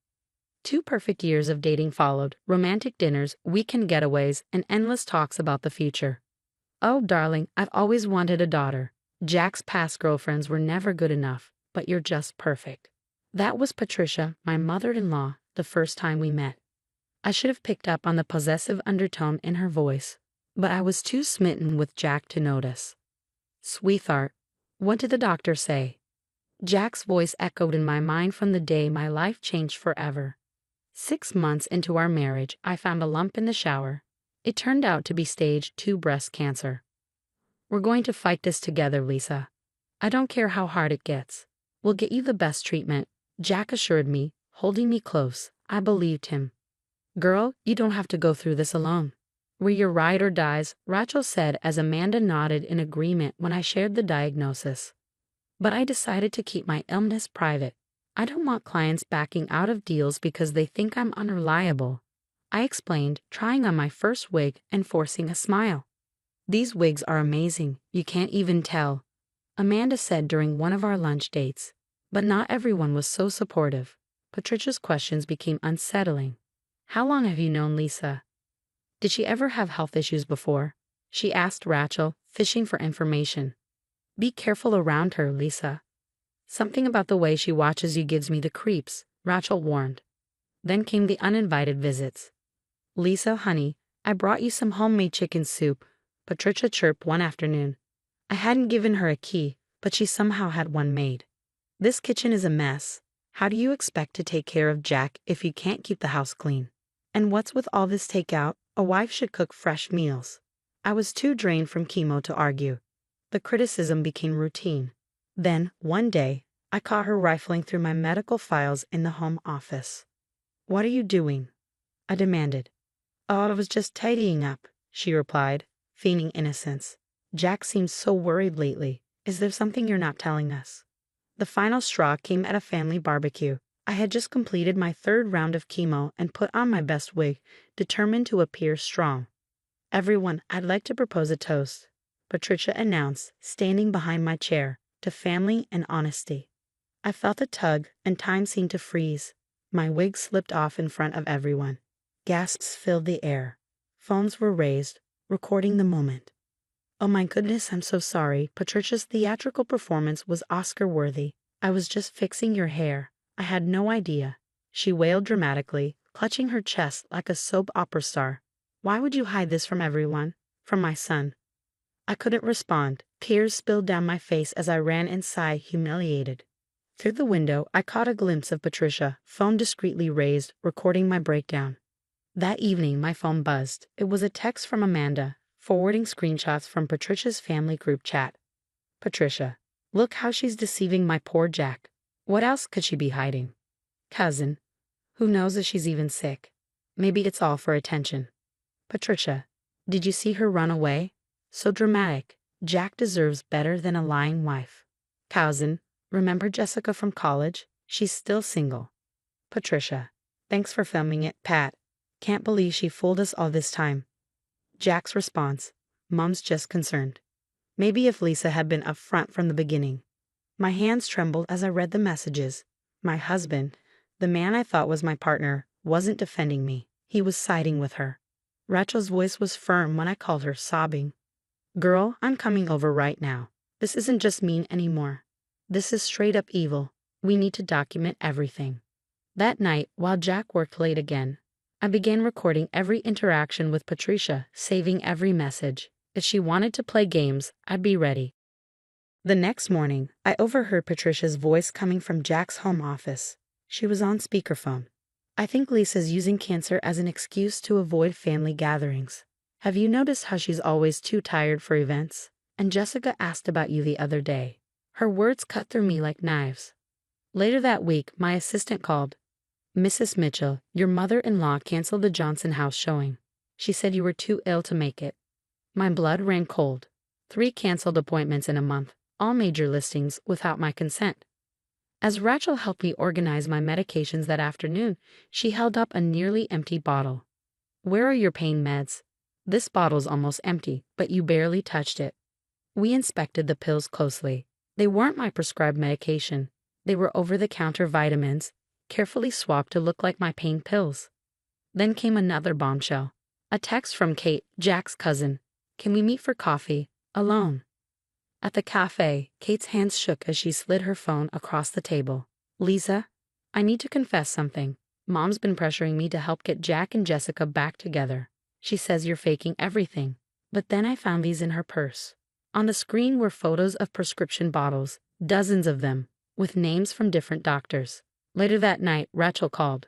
2 perfect years of dating followed, romantic dinners, weekend getaways, and endless talks about the future. Oh, darling, I've always wanted a daughter. Jack's past girlfriends were never good enough, but you're just perfect. That was Patricia, my mother-in-law, the first time we met. I should have picked up on the possessive undertone in her voice, but I was too smitten with Jack to notice. Sweetheart, what did the doctor say? Jack's voice echoed in my mind from the day my life changed forever. 6 months into our marriage, I found a lump in the shower. It turned out to be stage 2 breast cancer. We're going to fight this together, Lisa. I don't care how hard it gets. We'll get you the best treatment, Jack assured me, holding me close. I believed him. Girl, you don't have to go through this alone. We're your ride or dies, Rachel said as Amanda nodded in agreement when I shared the diagnosis. But I decided to keep my illness private. I don't want clients backing out of deals because they think I'm unreliable. I explained, trying on my first wig and forcing a smile. These wigs are amazing, you can't even tell, Amanda said during one of our lunch dates. But not everyone was so supportive. Patricia's questions became unsettling. How long have you known Lisa? Did she ever have health issues before? She asked Rachel, fishing for information. Be careful around her, Lisa. Something about the way she watches you gives me the creeps, Rachel warned. Then came the uninvited visits. Lisa, honey, I brought you some homemade chicken soup, Patricia chirped one afternoon. I hadn't given her a key, but she somehow had one made. This kitchen is a mess. How do you expect to take care of Jack if you can't keep the house clean? And what's with all this takeout? A wife should cook fresh meals. I was too drained from chemo to argue. The criticism became routine. Then, one day, I caught her rifling through my medical files in the home office. What are you doing? I demanded. Oh, I was just tidying up, she replied, feigning innocence. Jack seems so worried lately. Is there something you're not telling us? The final straw came at a family barbecue. I had just completed my 3rd round of chemo and put on my best wig, determined to appear strong. Everyone, I'd like to propose a toast, Patricia announced, standing behind my chair, to family and honesty. I felt a tug, and time seemed to freeze. My wig slipped off in front of everyone. Gasps filled the air. Phones were raised, recording the moment. Oh my goodness, I'm so sorry. Patricia's theatrical performance was Oscar-worthy. I was just fixing your hair. I had no idea. She wailed dramatically, clutching her chest like a soap opera star. Why would you hide this from everyone? From my son? I couldn't respond. Tears spilled down my face as I ran inside, humiliated. Through the window, I caught a glimpse of Patricia, phone discreetly raised, recording my breakdown. That evening, my phone buzzed. It was a text from Amanda, forwarding screenshots from Patricia's family group chat. Patricia, look how she's deceiving my poor Jack. What else could she be hiding? Cousin, who knows if she's even sick? Maybe it's all for attention. Patricia, did you see her run away? So dramatic. Jack deserves better than a lying wife. Cousin, remember Jessica from college? She's still single. Patricia, thanks for filming it, Pat. Can't believe she fooled us all this time. Jack's response, Mom's just concerned. Maybe if Lisa had been upfront from the beginning. My hands trembled as I read the messages. My husband, the man I thought was my partner, wasn't defending me. He was siding with her. Rachel's voice was firm when I called her, sobbing. Girl, I'm coming over right now. This isn't just mean anymore. This is straight up evil. We need to document everything. That night, while Jack worked late again, I began recording every interaction with Patricia, saving every message. If she wanted to play games, I'd be ready. The next morning, I overheard Patricia's voice coming from Jack's home office. She was on speakerphone. I think Lisa's using cancer as an excuse to avoid family gatherings. Have you noticed how she's always too tired for events? And Jessica asked about you the other day. Her words cut through me like knives. Later that week, my assistant called. Mrs. Mitchell, your mother-in-law canceled the Johnson House showing. She said you were too ill to make it. My blood ran cold. 3 canceled appointments in a month, all major listings without my consent. As Rachel helped me organize my medications that afternoon, she held up a nearly empty bottle. Where are your pain meds? This bottle's almost empty, but you barely touched it. We inspected the pills closely. They weren't my prescribed medication. They were over-the-counter vitamins, carefully swapped to look like my pain pills. Then came another bombshell. A text from Kate, Jack's cousin. Can we meet for coffee? Alone. At the cafe, Kate's hands shook as she slid her phone across the table. Lisa, I need to confess something. Mom's been pressuring me to help get Jack and Jessica back together. She says you're faking everything. But then I found these in her purse. On the screen were photos of prescription bottles, dozens of them, with names from different doctors. Later that night, Rachel called.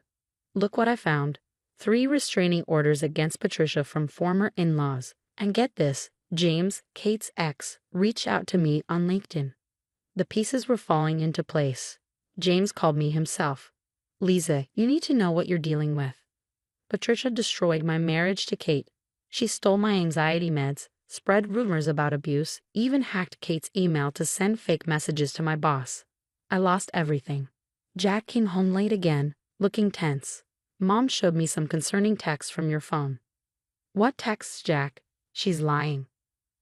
Look what I found. 3 restraining orders against Patricia from former in-laws. And get this, James, Kate's ex, reached out to me on LinkedIn. The pieces were falling into place. James called me himself. Lisa, you need to know what you're dealing with. Patricia destroyed my marriage to Kate. She stole my anxiety meds, spread rumors about abuse, even hacked Kate's email to send fake messages to my boss. I lost everything. Jack came home late again, looking tense. Mom showed me some concerning texts from your phone. What texts, Jack? She's lying.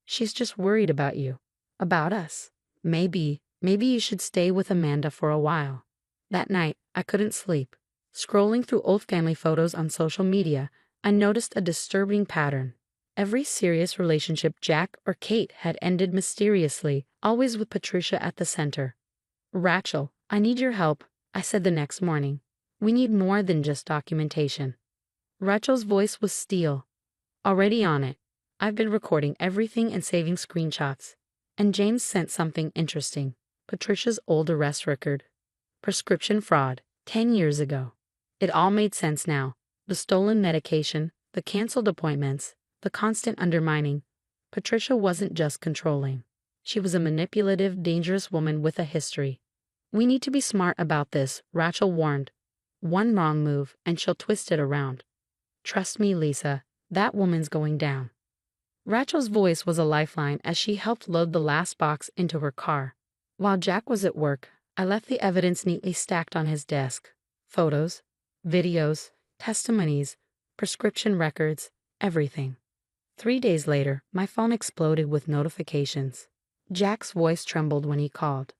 She's just worried about you. About us. Maybe you should stay with Amanda for a while. That night, I couldn't sleep. Scrolling through old family photos on social media, I noticed a disturbing pattern. Every serious relationship Jack or Kate had ended mysteriously, always with Patricia at the center. Rachel, I need your help, I said the next morning. We need more than just documentation. Rachel's voice was steel. Already on it. I've been recording everything and saving screenshots. And James sent something interesting. Patricia's old arrest record. Prescription fraud, 10 years ago. It all made sense now. The stolen medication, the canceled appointments, the constant undermining. Patricia wasn't just controlling. She was a manipulative, dangerous woman with a history. We need to be smart about this, Rachel warned. One wrong move, and she'll twist it around. Trust me, Lisa, that woman's going down. Rachel's voice was a lifeline as she helped load the last box into her car. While Jack was at work, I left the evidence neatly stacked on his desk. Photos, videos, testimonies, prescription records, everything. 3 days later, my phone exploded with notifications. Jack's voice trembled when he called.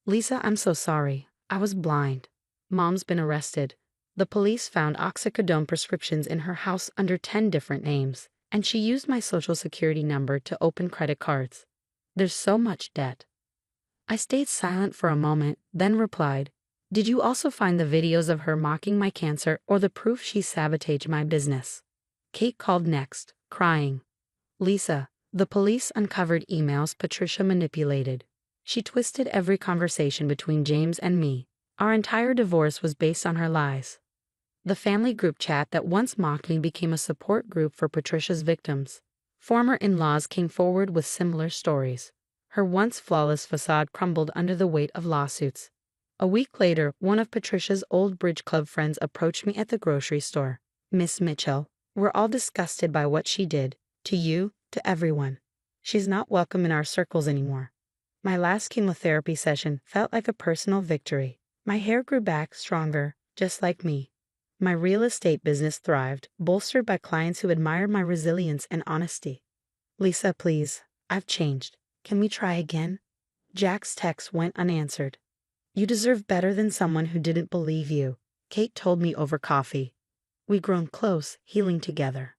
Lisa, I'm so sorry. I was blind. Mom's been arrested. The police found oxycodone prescriptions in her house under 10 different names, and she used my social security number to open credit cards. There's so much debt. I stayed silent for a moment, then replied, Did you also find the videos of her mocking my cancer or the proof she sabotaged my business? Kate called next, crying. Lisa, The police uncovered emails Patricia manipulated. She twisted every conversation between James and me. Our entire divorce was based on her lies. The family group chat that once mocked me became a support group for Patricia's victims. Former in-laws came forward with similar stories. Her once flawless facade crumbled under the weight of lawsuits. A week later, one of Patricia's old bridge club friends approached me at the grocery store. "Miss Mitchell, we're all disgusted by what she did. To you, to everyone. She's not welcome in our circles anymore." My last chemotherapy session felt like a personal victory. My hair grew back stronger, just like me. My real estate business thrived, bolstered by clients who admired my resilience and honesty. "Lisa, please, I've changed. Can we try again?" Jack's text went unanswered. "You deserve better than someone who didn't believe you," Kate told me over coffee. We'd grown close, healing together.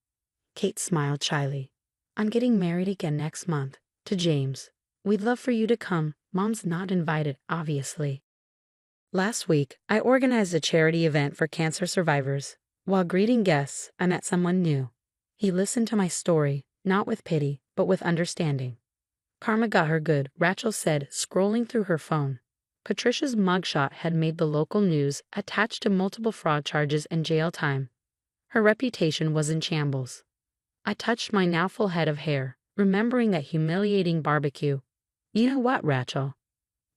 Kate smiled shyly. "I'm getting married again next month, to James. We'd love for you to come. Mom's not invited, obviously." Last week, I organized a charity event for cancer survivors. While greeting guests, I met someone new. He listened to my story, not with pity, but with understanding. "Karma got her good," Rachel said, scrolling through her phone. Patricia's mugshot had made the local news, attached to multiple fraud charges and jail time. Her reputation was in shambles. I touched my now full head of hair, remembering that humiliating barbecue. "You know what, Rachel?"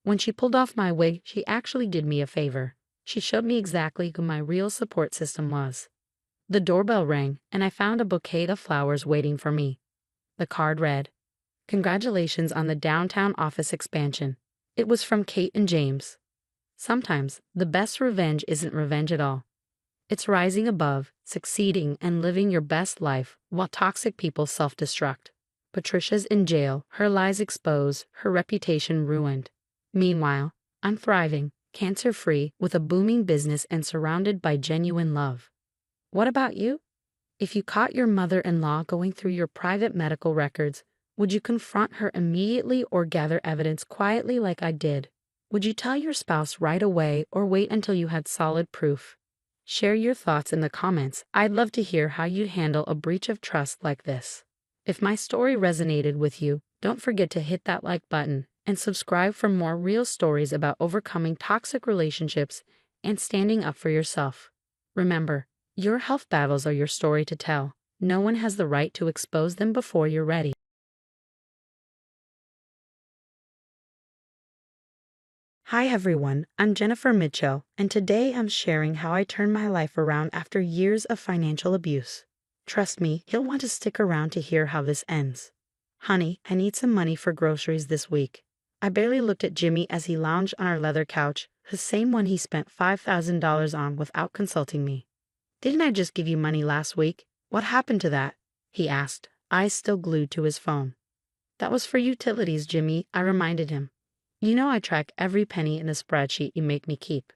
When she pulled off my wig, she actually did me a favor. She showed me exactly who my real support system was. The doorbell rang, and I found a bouquet of flowers waiting for me. The card read, "Congratulations on the downtown office expansion." It was from Kate and James. Sometimes, the best revenge isn't revenge at all. It's rising above, succeeding, and living your best life while toxic people self-destruct. Patricia's in jail, her lies exposed, her reputation ruined. Meanwhile, I'm thriving, cancer-free, with a booming business and surrounded by genuine love. What about you? If you caught your mother-in-law going through your private medical records, would you confront her immediately or gather evidence quietly like I did? Would you tell your spouse right away or wait until you had solid proof? Share your thoughts in the comments. I'd love to hear how you'd handle a breach of trust like this. If my story resonated with you, don't forget to hit that like button and subscribe for more real stories about overcoming toxic relationships and standing up for yourself. Remember, your health battles are your story to tell. No one has the right to expose them before you're ready. Hi everyone, I'm Jennifer Mitchell, and today I'm sharing how I turned my life around after years of financial abuse. Trust me, you'll want to stick around to hear how this ends. "Honey, I need some money for groceries this week." I barely looked at Jimmy as he lounged on our leather couch, the same one he spent $5,000 on without consulting me. "Didn't I just give you money last week? What happened to that?" he asked, eyes still glued to his phone. "That was for utilities, Jimmy," I reminded him. "You know I track every penny in a spreadsheet you make me keep."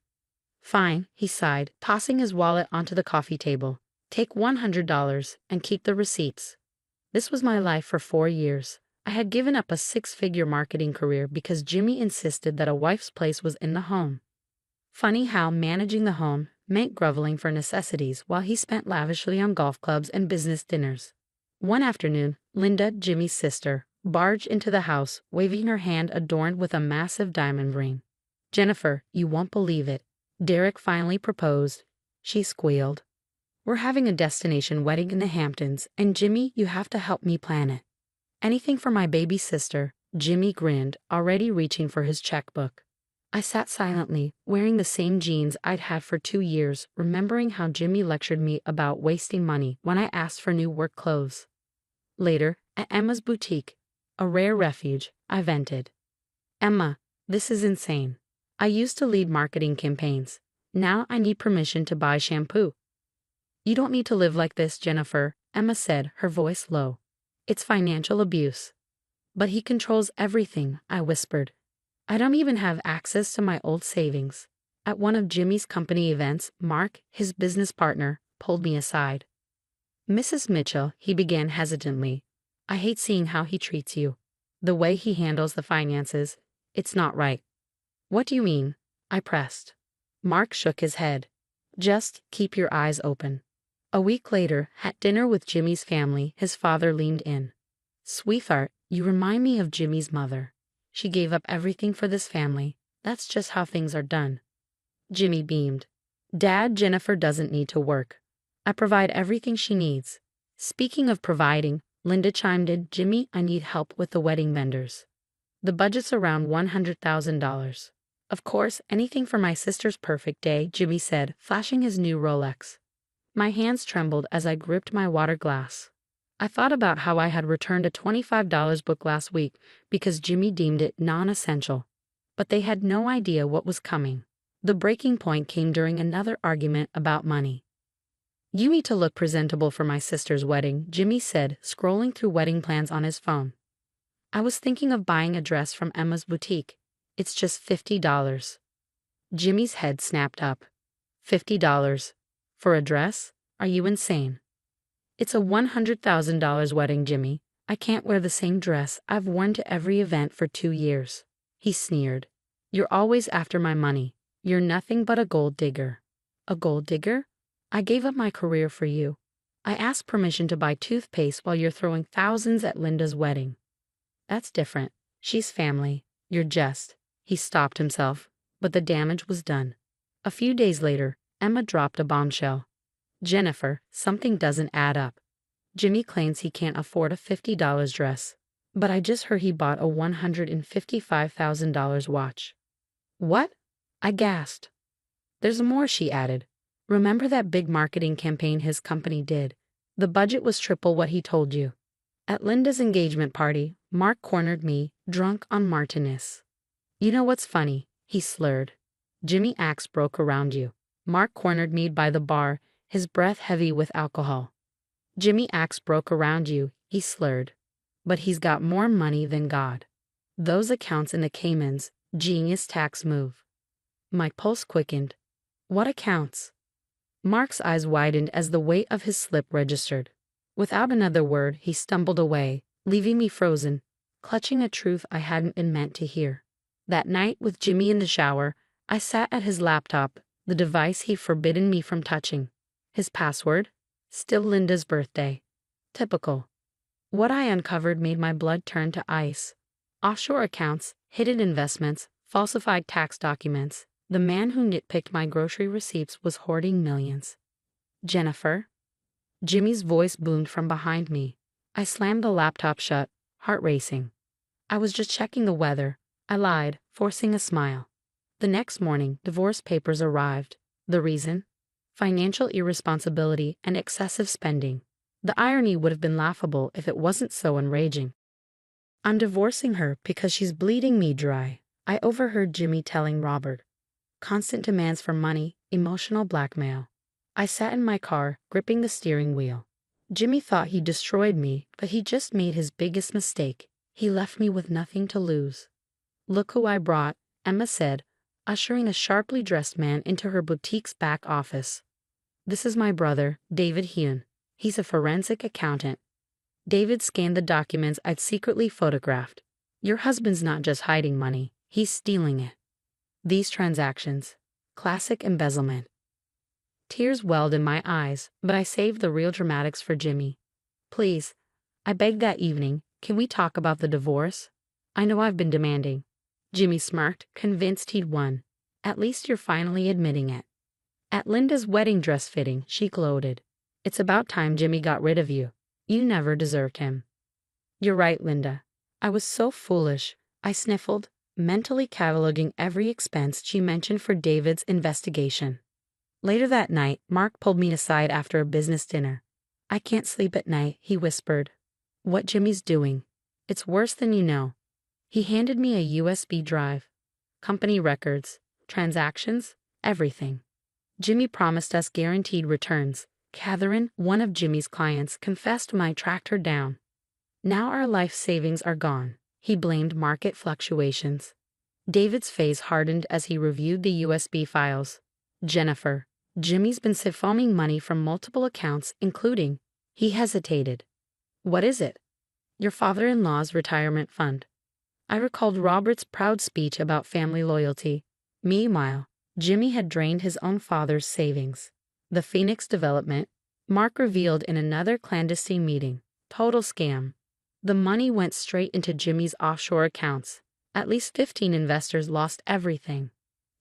"Fine," he sighed, tossing his wallet onto the coffee table. "Take $100 and keep the receipts." This was my life for 4 years. I had given up a 6-figure marketing career because Jimmy insisted that a wife's place was in the home. Funny how managing the home meant groveling for necessities while he spent lavishly on golf clubs and business dinners. One afternoon, Linda, Jimmy's sister, barged into the house, waving her hand adorned with a massive diamond ring. "Jennifer, you won't believe it. Derek finally proposed," she squealed. "We're having a destination wedding in the Hamptons, and Jimmy, you have to help me plan it." "Anything for my baby sister," Jimmy grinned, already reaching for his checkbook. I sat silently, wearing the same jeans I'd had for 2 years, remembering how Jimmy lectured me about wasting money when I asked for new work clothes. Later, at Emma's boutique, a rare refuge, I vented. "Emma, this is insane. I used to lead marketing campaigns. Now I need permission to buy shampoo." "You don't need to live like this, Jennifer," Emma said, her voice low. "It's financial abuse." "But he controls everything," I whispered. "I don't even have access to my old savings." At one of Jimmy's company events, Mark, his business partner, pulled me aside. "Mrs. Mitchell," he began hesitantly, "I hate seeing how he treats you. The way he handles the finances, it's not right." "What do you mean?" I pressed. Mark shook his head. "Just keep your eyes open." A week later, at dinner with Jimmy's family, his father leaned in. "Sweetheart, you remind me of Jimmy's mother. She gave up everything for this family. That's just how things are done." Jimmy beamed. "Dad, Jennifer doesn't need to work. I provide everything she needs." Speaking of providing, Linda chimed in, "Jimmy, I need help with the wedding vendors. The budget's around $100,000. "Of course, anything for my sister's perfect day," Jimmy said, flashing his new Rolex. My hands trembled as I gripped my water glass. I thought about how I had returned a $25 book last week because Jimmy deemed it non-essential. But they had no idea what was coming. The breaking point came during another argument about money. "You need to look presentable for my sister's wedding," Jimmy said, scrolling through wedding plans on his phone. "I was thinking of buying a dress from Emma's boutique. It's just $50. Jimmy's head snapped up. $50? For a dress? Are you insane? It's a $100,000 wedding, Jimmy. I can't wear the same dress I've worn to every event for 2 years. He sneered. "You're always after my money. You're nothing but a gold digger." "A gold digger? I gave up my career for you. I asked permission to buy toothpaste while you're throwing thousands at Linda's wedding." "That's different. She's family. You're just." He stopped himself, but the damage was done. A few days later, Emma dropped a bombshell. "Jennifer, something doesn't add up. Jimmy claims he can't afford a $50 dress. But I just heard he bought a $155,000 watch." "What?" I gasped. "There's more," she added. "Remember that big marketing campaign his company did? The budget was triple what he told you. At Linda's engagement party, Mark cornered me, drunk on Martinez. You know what's funny?" He slurred. "Jimmy axe broke around you. Mark cornered me by the bar, his breath heavy with alcohol. Jimmy axe broke around you," he slurred. "But he's got more money than God. Those accounts in the Caymans, genius tax move." My pulse quickened. "What accounts?" Mark's eyes widened as the weight of his slip registered. Without another word, he stumbled away, leaving me frozen, clutching a truth I hadn't been meant to hear. That night, with Jimmy in the shower, I sat at his laptop, the device he'd forbidden me from touching. His password? Still Linda's birthday. Typical. What I uncovered made my blood turn to ice. Offshore accounts, hidden investments, falsified tax documents. The man who nitpicked my grocery receipts was hoarding millions. "Jennifer?" Jimmy's voice boomed from behind me. I slammed the laptop shut, heart racing. "I was just checking the weather," I lied, forcing a smile. The next morning, divorce papers arrived. The reason? Financial irresponsibility and excessive spending. The irony would have been laughable if it wasn't so enraging. "I'm divorcing her because she's bleeding me dry," I overheard Jimmy telling Robert. Constant demands for money, emotional blackmail. I sat in my car, gripping the steering wheel. Jimmy thought he destroyed me, but he just made his biggest mistake. He left me with nothing to lose. "Look who I brought," Emma said, ushering a sharply dressed man into her boutique's back office. "This is my brother, David Heun. He's a forensic accountant." David scanned the documents I'd secretly photographed. "Your husband's not just hiding money, he's stealing it. These transactions. Classic embezzlement." Tears welled in my eyes, but I saved the real dramatics for Jimmy. "Please," I begged that evening, "can we talk about the divorce? I know I've been demanding." Jimmy smirked, convinced he'd won. "At least you're finally admitting it." At Linda's wedding dress fitting, she gloated. "It's about time Jimmy got rid of you. You never deserved him." "You're right, Linda. I was so foolish," I sniffled, mentally cataloging every expense she mentioned for David's investigation. Later that night, Mark pulled me aside after a business dinner. "I can't sleep at night," he whispered. "What Jimmy's doing. It's worse than you know." He handed me a USB drive. Company records, transactions, everything. Jimmy promised us guaranteed returns. Catherine, one of Jimmy's clients, confessed when I tracked her down. Now our life savings are gone. He blamed market fluctuations. David's face hardened as he reviewed the USB files. "Jennifer, Jimmy's been siphoning money from multiple accounts, including..." He hesitated. "What is it?" "Your father-in-law's retirement fund." I recalled Robert's proud speech about family loyalty. Meanwhile, Jimmy had drained his own father's savings. The Phoenix development, Mark revealed in another clandestine meeting. Total scam. The money went straight into Jimmy's offshore accounts. At least 15 investors lost everything.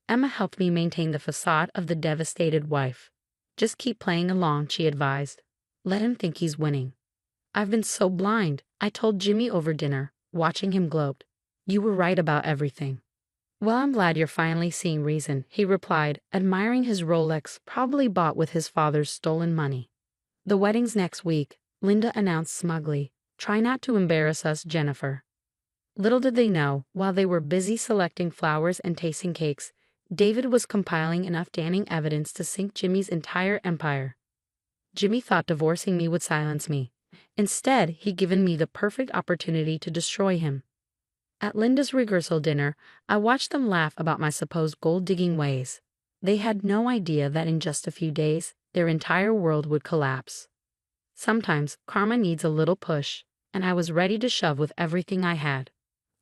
Emma helped me maintain the facade of the devastated wife. Just keep playing along, she advised. Let him think he's winning. I've been so blind, I told Jimmy over dinner, watching him gloat. You were right about everything. Well, I'm glad you're finally seeing reason, he replied, admiring his Rolex, probably bought with his father's stolen money. The wedding's next week, Linda announced smugly. Try not to embarrass us, Jennifer. Little did they know, while they were busy selecting flowers and tasting cakes, David was compiling enough damning evidence to sink Jimmy's entire empire. Jimmy thought divorcing me would silence me. Instead, he'd given me the perfect opportunity to destroy him. At Linda's rehearsal dinner, I watched them laugh about my supposed gold-digging ways. They had no idea that in just a few days, their entire world would collapse. Sometimes, karma needs a little push, and I was ready to shove with everything I had.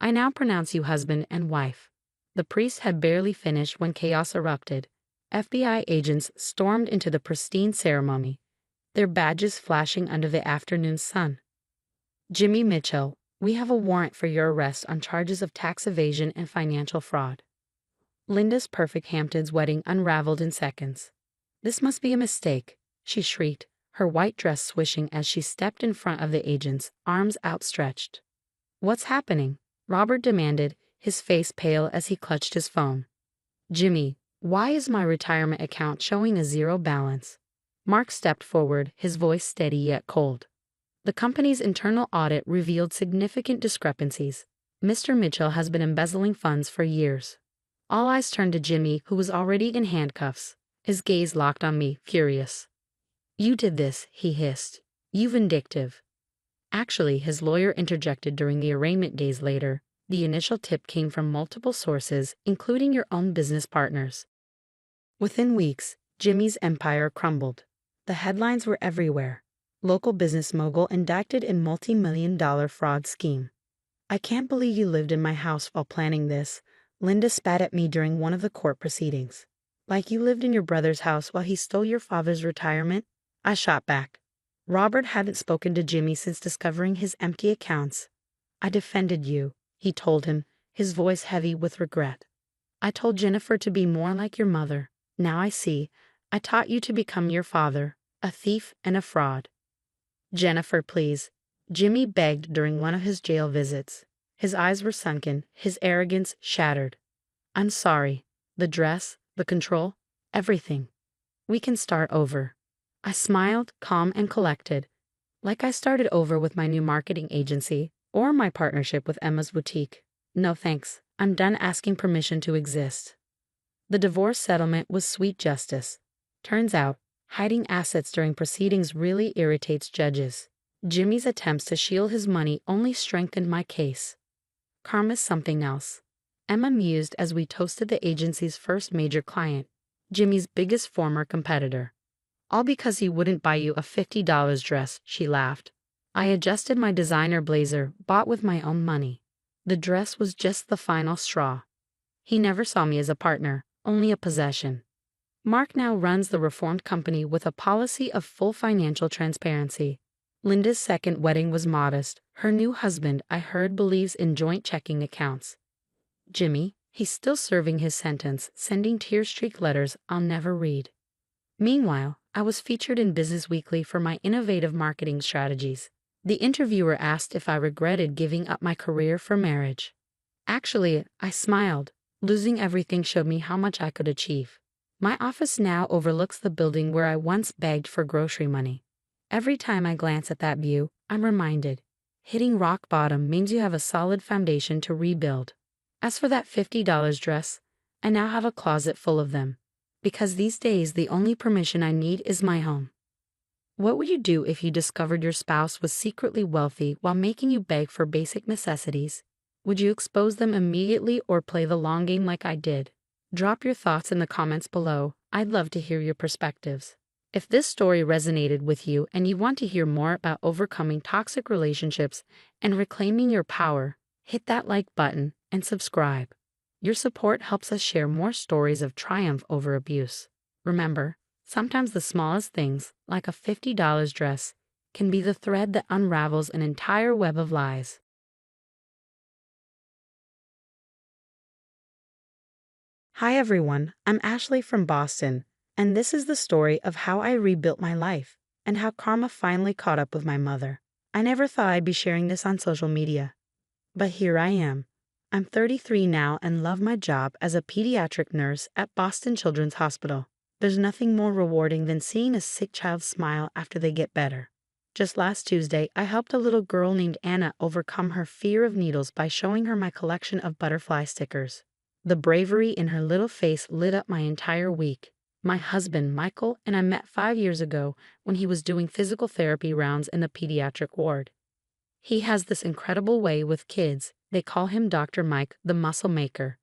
I now pronounce you husband and wife. The priest had barely finished when chaos erupted. FBI agents stormed into the pristine ceremony, their badges flashing under the afternoon sun. Jimmy Mitchell, we have a warrant for your arrest on charges of tax evasion and financial fraud. Linda's perfect Hamptons wedding unraveled in seconds. This must be a mistake, she shrieked, her white dress swishing as she stepped in front of the agents, arms outstretched. What's happening? Robert demanded, his face pale as he clutched his phone. Jimmy, why is my retirement account showing a zero balance? Mark stepped forward, his voice steady yet cold. The company's internal audit revealed significant discrepancies. Mr. Mitchell has been embezzling funds for years. All eyes turned to Jimmy, who was already in handcuffs, his gaze locked on me, furious. You did this, he hissed. You vindictive. Actually, his lawyer interjected during the arraignment days later. The initial tip came from multiple sources, including your own business partners. Within weeks, Jimmy's empire crumbled. The headlines were everywhere. Local business mogul indicted in multi-million-dollar fraud scheme. I can't believe you lived in my house while planning this, Linda spat at me during one of the court proceedings. Like you lived in your brother's house while he stole your father's retirement? I shot back. Robert hadn't spoken to Jimmy since discovering his empty accounts. I defended you, he told him, his voice heavy with regret. I told Jennifer to be more like your mother. Now I see. I taught you to become your father, a thief and a fraud. Jennifer, please, Jimmy begged during one of his jail visits. His eyes were sunken, his arrogance shattered. I'm sorry. The dress, the control, everything. We can start over. I smiled, calm and collected, like I started over with my new marketing agency or my partnership with Emma's boutique. No thanks, I'm done asking permission to exist. The divorce settlement was sweet justice. Turns out, hiding assets during proceedings really irritates judges. Jimmy's attempts to shield his money only strengthened my case. Karma's something else. Emma mused as we toasted the agency's first major client, Jimmy's biggest former competitor. All because he wouldn't buy you a $50 dress, she laughed. I adjusted my designer blazer, bought with my own money. The dress was just the final straw. He never saw me as a partner, only a possession. Mark now runs the reformed company with a policy of full financial transparency. Linda's second wedding was modest. Her new husband, I heard, believes in joint checking accounts. Jimmy, he's still serving his sentence, sending tear-streaked letters I'll never read. Meanwhile, I was featured in Business Weekly for my innovative marketing strategies. The interviewer asked if I regretted giving up my career for marriage. Actually, I smiled. Losing everything showed me how much I could achieve. My office now overlooks the building where I once begged for grocery money. Every time I glance at that view, I'm reminded, hitting rock bottom means you have a solid foundation to rebuild. As for that $50 dress, I now have a closet full of them. Because these days the only permission I need is my home. What would you do if you discovered your spouse was secretly wealthy while making you beg for basic necessities? Would you expose them immediately or play the long game like I did? Drop your thoughts in the comments below. I'd love to hear your perspectives. If this story resonated with you and you want to hear more about overcoming toxic relationships and reclaiming your power, hit that like button and subscribe. Your support helps us share more stories of triumph over abuse. Remember, sometimes the smallest things, like a $50 dress, can be the thread that unravels an entire web of lies. Hi everyone, I'm Ashley from Boston, and this is the story of how I rebuilt my life and how karma finally caught up with my mother. I never thought I'd be sharing this on social media, but here I am. I'm 33 now and love my job as a pediatric nurse at Boston Children's Hospital. There's nothing more rewarding than seeing a sick child smile after they get better. Just last Tuesday, I helped a little girl named Anna overcome her fear of needles by showing her my collection of butterfly stickers. The bravery in her little face lit up my entire week. My husband, Michael, and I met 5 years ago when he was doing physical therapy rounds in the pediatric ward. He has this incredible way with kids. They call him Dr. Mike, the muscle maker.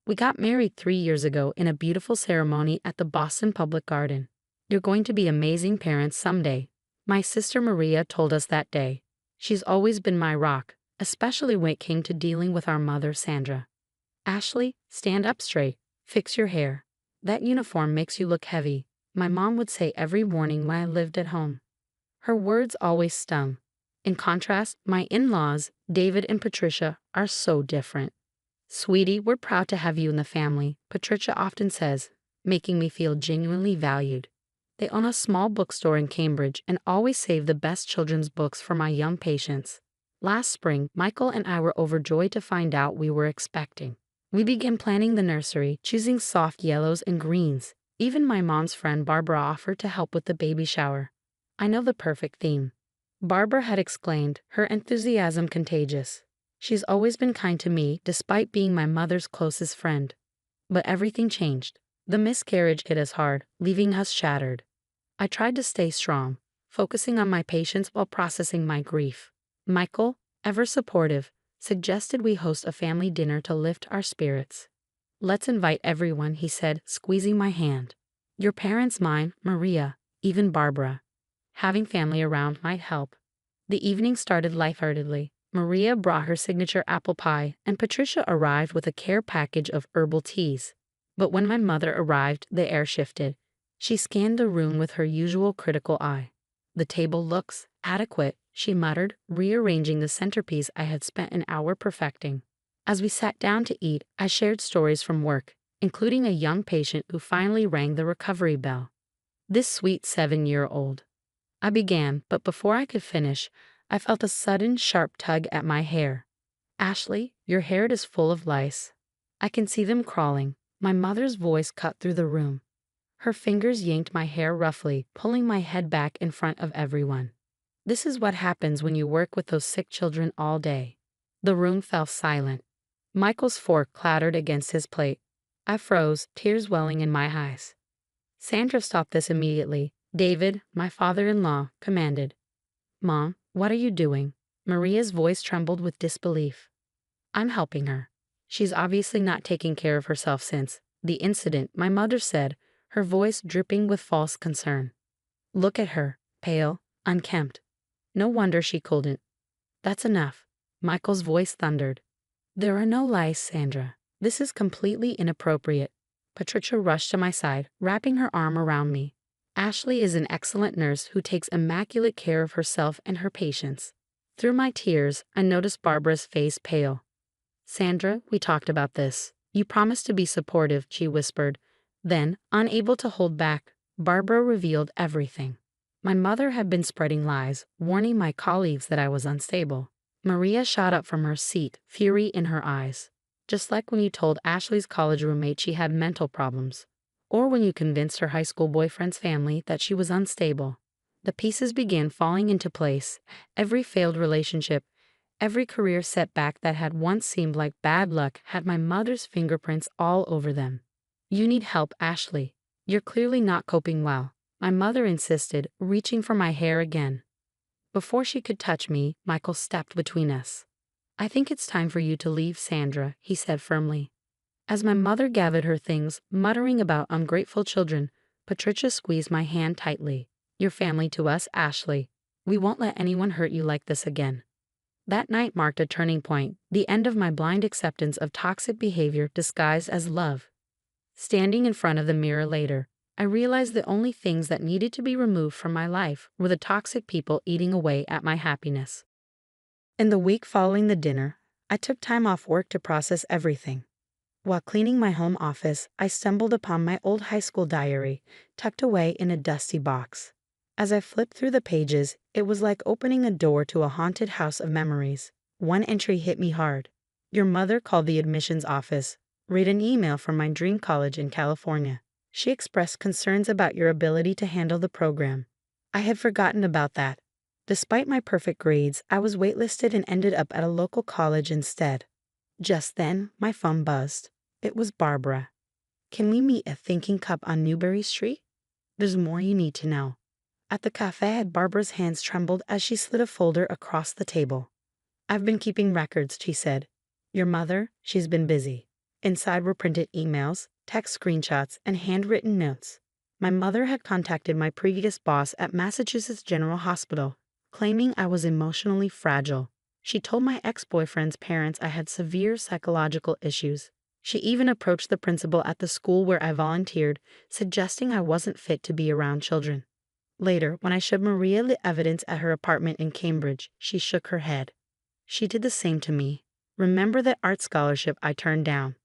We got married 3 years ago in a beautiful ceremony at the Boston Public Garden. You're going to be amazing parents someday. My sister Maria told us that day. She's always been my rock, especially when it came to dealing with our mother, Sandra. Ashley, stand up straight. Fix your hair. That uniform makes you look heavy, my mom would say every morning when I lived at home. Her words always stung. In contrast, my in-laws, David and Patricia, are so different. Sweetie, we're proud to have you in the family, Patricia often says, making me feel genuinely valued. They own a small bookstore in Cambridge and always save the best children's books for my young patients. Last spring, Michael and I were overjoyed to find out we were expecting. We began planning the nursery, choosing soft yellows and greens. Even my mom's friend Barbara offered to help with the baby shower. I know the perfect theme. Barbara had exclaimed, her enthusiasm contagious. She's always been kind to me, despite being my mother's closest friend. But everything changed. The miscarriage hit us hard, leaving us shattered. I tried to stay strong, focusing on my patients while processing my grief. Michael, ever supportive, suggested we host a family dinner to lift our spirits. Let's invite everyone, he said, squeezing my hand. Your parents, mine, Maria, even Barbara. Having family around might help. The evening started lightheartedly. Maria brought her signature apple pie, and Patricia arrived with a care package of herbal teas. But when my mother arrived, the air shifted. She scanned the room with her usual critical eye. The table looks adequate, she muttered, rearranging the centerpiece I had spent an hour perfecting. As we sat down to eat, I shared stories from work, including a young patient who finally rang the recovery bell. This sweet 7-year-old. I began, but before I could finish, I felt a sudden, sharp tug at my hair. Ashley, your hair is full of lice. I can see them crawling. My mother's voice cut through the room. Her fingers yanked my hair roughly, pulling my head back in front of everyone. This is what happens when you work with those sick children all day. The room fell silent. Michael's fork clattered against his plate. I froze, tears welling in my eyes. Sandra stopped this immediately. David, my father-in-law, commanded. Mom, what are you doing? Maria's voice trembled with disbelief. I'm helping her. She's obviously not taking care of herself since the incident, my mother said, her voice dripping with false concern. Look at her, pale, unkempt. No wonder she couldn't. That's enough. Michael's voice thundered. There are no lies, Sandra. This is completely inappropriate. Patricia rushed to my side, wrapping her arm around me. Ashley is an excellent nurse who takes immaculate care of herself and her patients. Through my tears, I noticed Barbara's face pale. Sandra, we talked about this. You promised to be supportive, she whispered. Then, unable to hold back, Barbara revealed everything. My mother had been spreading lies, warning my colleagues that I was unstable. Maria shot up from her seat, fury in her eyes. Just like when you told Ashley's college roommate she had mental problems. Or when you convinced her high school boyfriend's family that she was unstable. The pieces began falling into place. Every failed relationship, every career setback that had once seemed like bad luck had my mother's fingerprints all over them. You need help, Ashley. You're clearly not coping well, my mother insisted, reaching for my hair again. Before she could touch me, Michael stepped between us. I think it's time for you to leave, Sandra, he said firmly. As my mother gathered her things, muttering about ungrateful children, Patricia squeezed my hand tightly. You're family to us, Ashley. We won't let anyone hurt you like this again. That night marked a turning point, the end of my blind acceptance of toxic behavior disguised as love. Standing in front of the mirror later, I I realized the only things that needed to be removed from my life were the toxic people eating away at my happiness. In the week following the dinner, I took time off work to process everything. While cleaning my home office, I stumbled upon my old high school diary, tucked away in a dusty box. As I flipped through the pages, it was like opening a door to a haunted house of memories. One entry hit me hard. Your mother called the admissions office. Read an email from my dream college in California. She expressed concerns about your ability to handle the program. I had forgotten about that. Despite my perfect grades, I was waitlisted and ended up at a local college instead. Just then, my phone buzzed. It was Barbara. Can we meet at Thinking Cup on Newberry Street? There's more you need to know. At the cafe, Barbara's hands trembled as she slid a folder across the table. I've been keeping records, she said. Your mother, she's been busy. Inside were printed emails, text screenshots, and handwritten notes. My mother had contacted my previous boss at Massachusetts General Hospital, claiming I was emotionally fragile. She told my ex-boyfriend's parents I had severe psychological issues. She even approached the principal at the school where I volunteered, suggesting I wasn't fit to be around children. Later, when I showed Maria the evidence at her apartment in Cambridge, she shook her head. She did the same to me. Remember that art scholarship I turned down?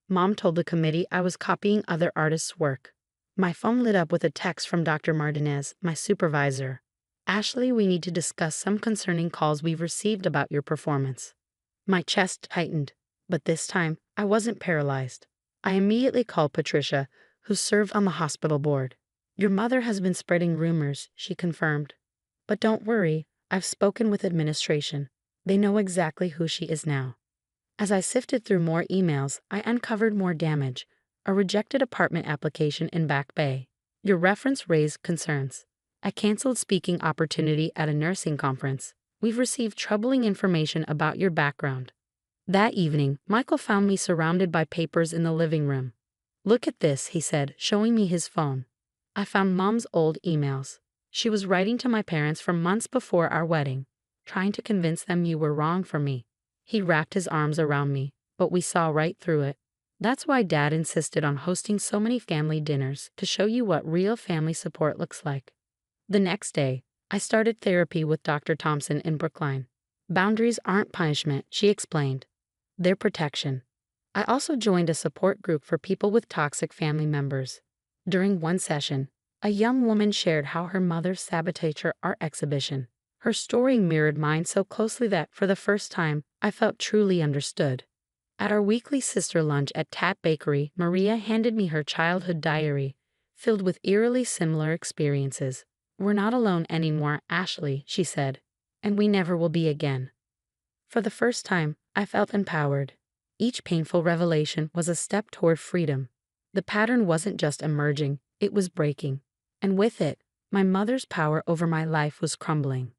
Mom told the committee I was copying other artists' work. My phone lit up with a text from Dr. Martinez, my supervisor. Ashley, we need to discuss some concerning calls we've received about your performance. My chest tightened, but this time I wasn't paralyzed. I immediately called Patricia, who served on the hospital board. Your mother has been spreading rumors, she confirmed. But don't worry, I've spoken with administration. They know exactly who she is now. As I sifted through more emails, I uncovered more damage. A rejected apartment application in Back Bay. Your reference raised concerns. A canceled speaking opportunity at a nursing conference. We've received troubling information about your background. That evening, Michael found me surrounded by papers in the living room. Look at this, he said, showing me his phone. I found Mom's old emails. She was writing to my parents for months before our wedding, trying to convince them you were wrong for me. He wrapped his arms around me, but we saw right through it. That's why Dad insisted on hosting so many family dinners to show you what real family support looks like. The next day, I started therapy with Dr. Thompson in Brookline. Boundaries aren't punishment, she explained. They're protection. I also joined a support group for people with toxic family members. During one session, a young woman shared how her mother sabotaged her art exhibition. Her story mirrored mine so closely that, for the first time, I felt truly understood. At our weekly sister lunch at Tat Bakery, Maria handed me her childhood diary, filled with eerily similar experiences. We're not alone anymore, Ashley, she said, and we never will be again. For the first time, I felt empowered. Each painful revelation was a step toward freedom. The pattern wasn't just emerging, it was breaking. And with it, my mother's power over my life was crumbling.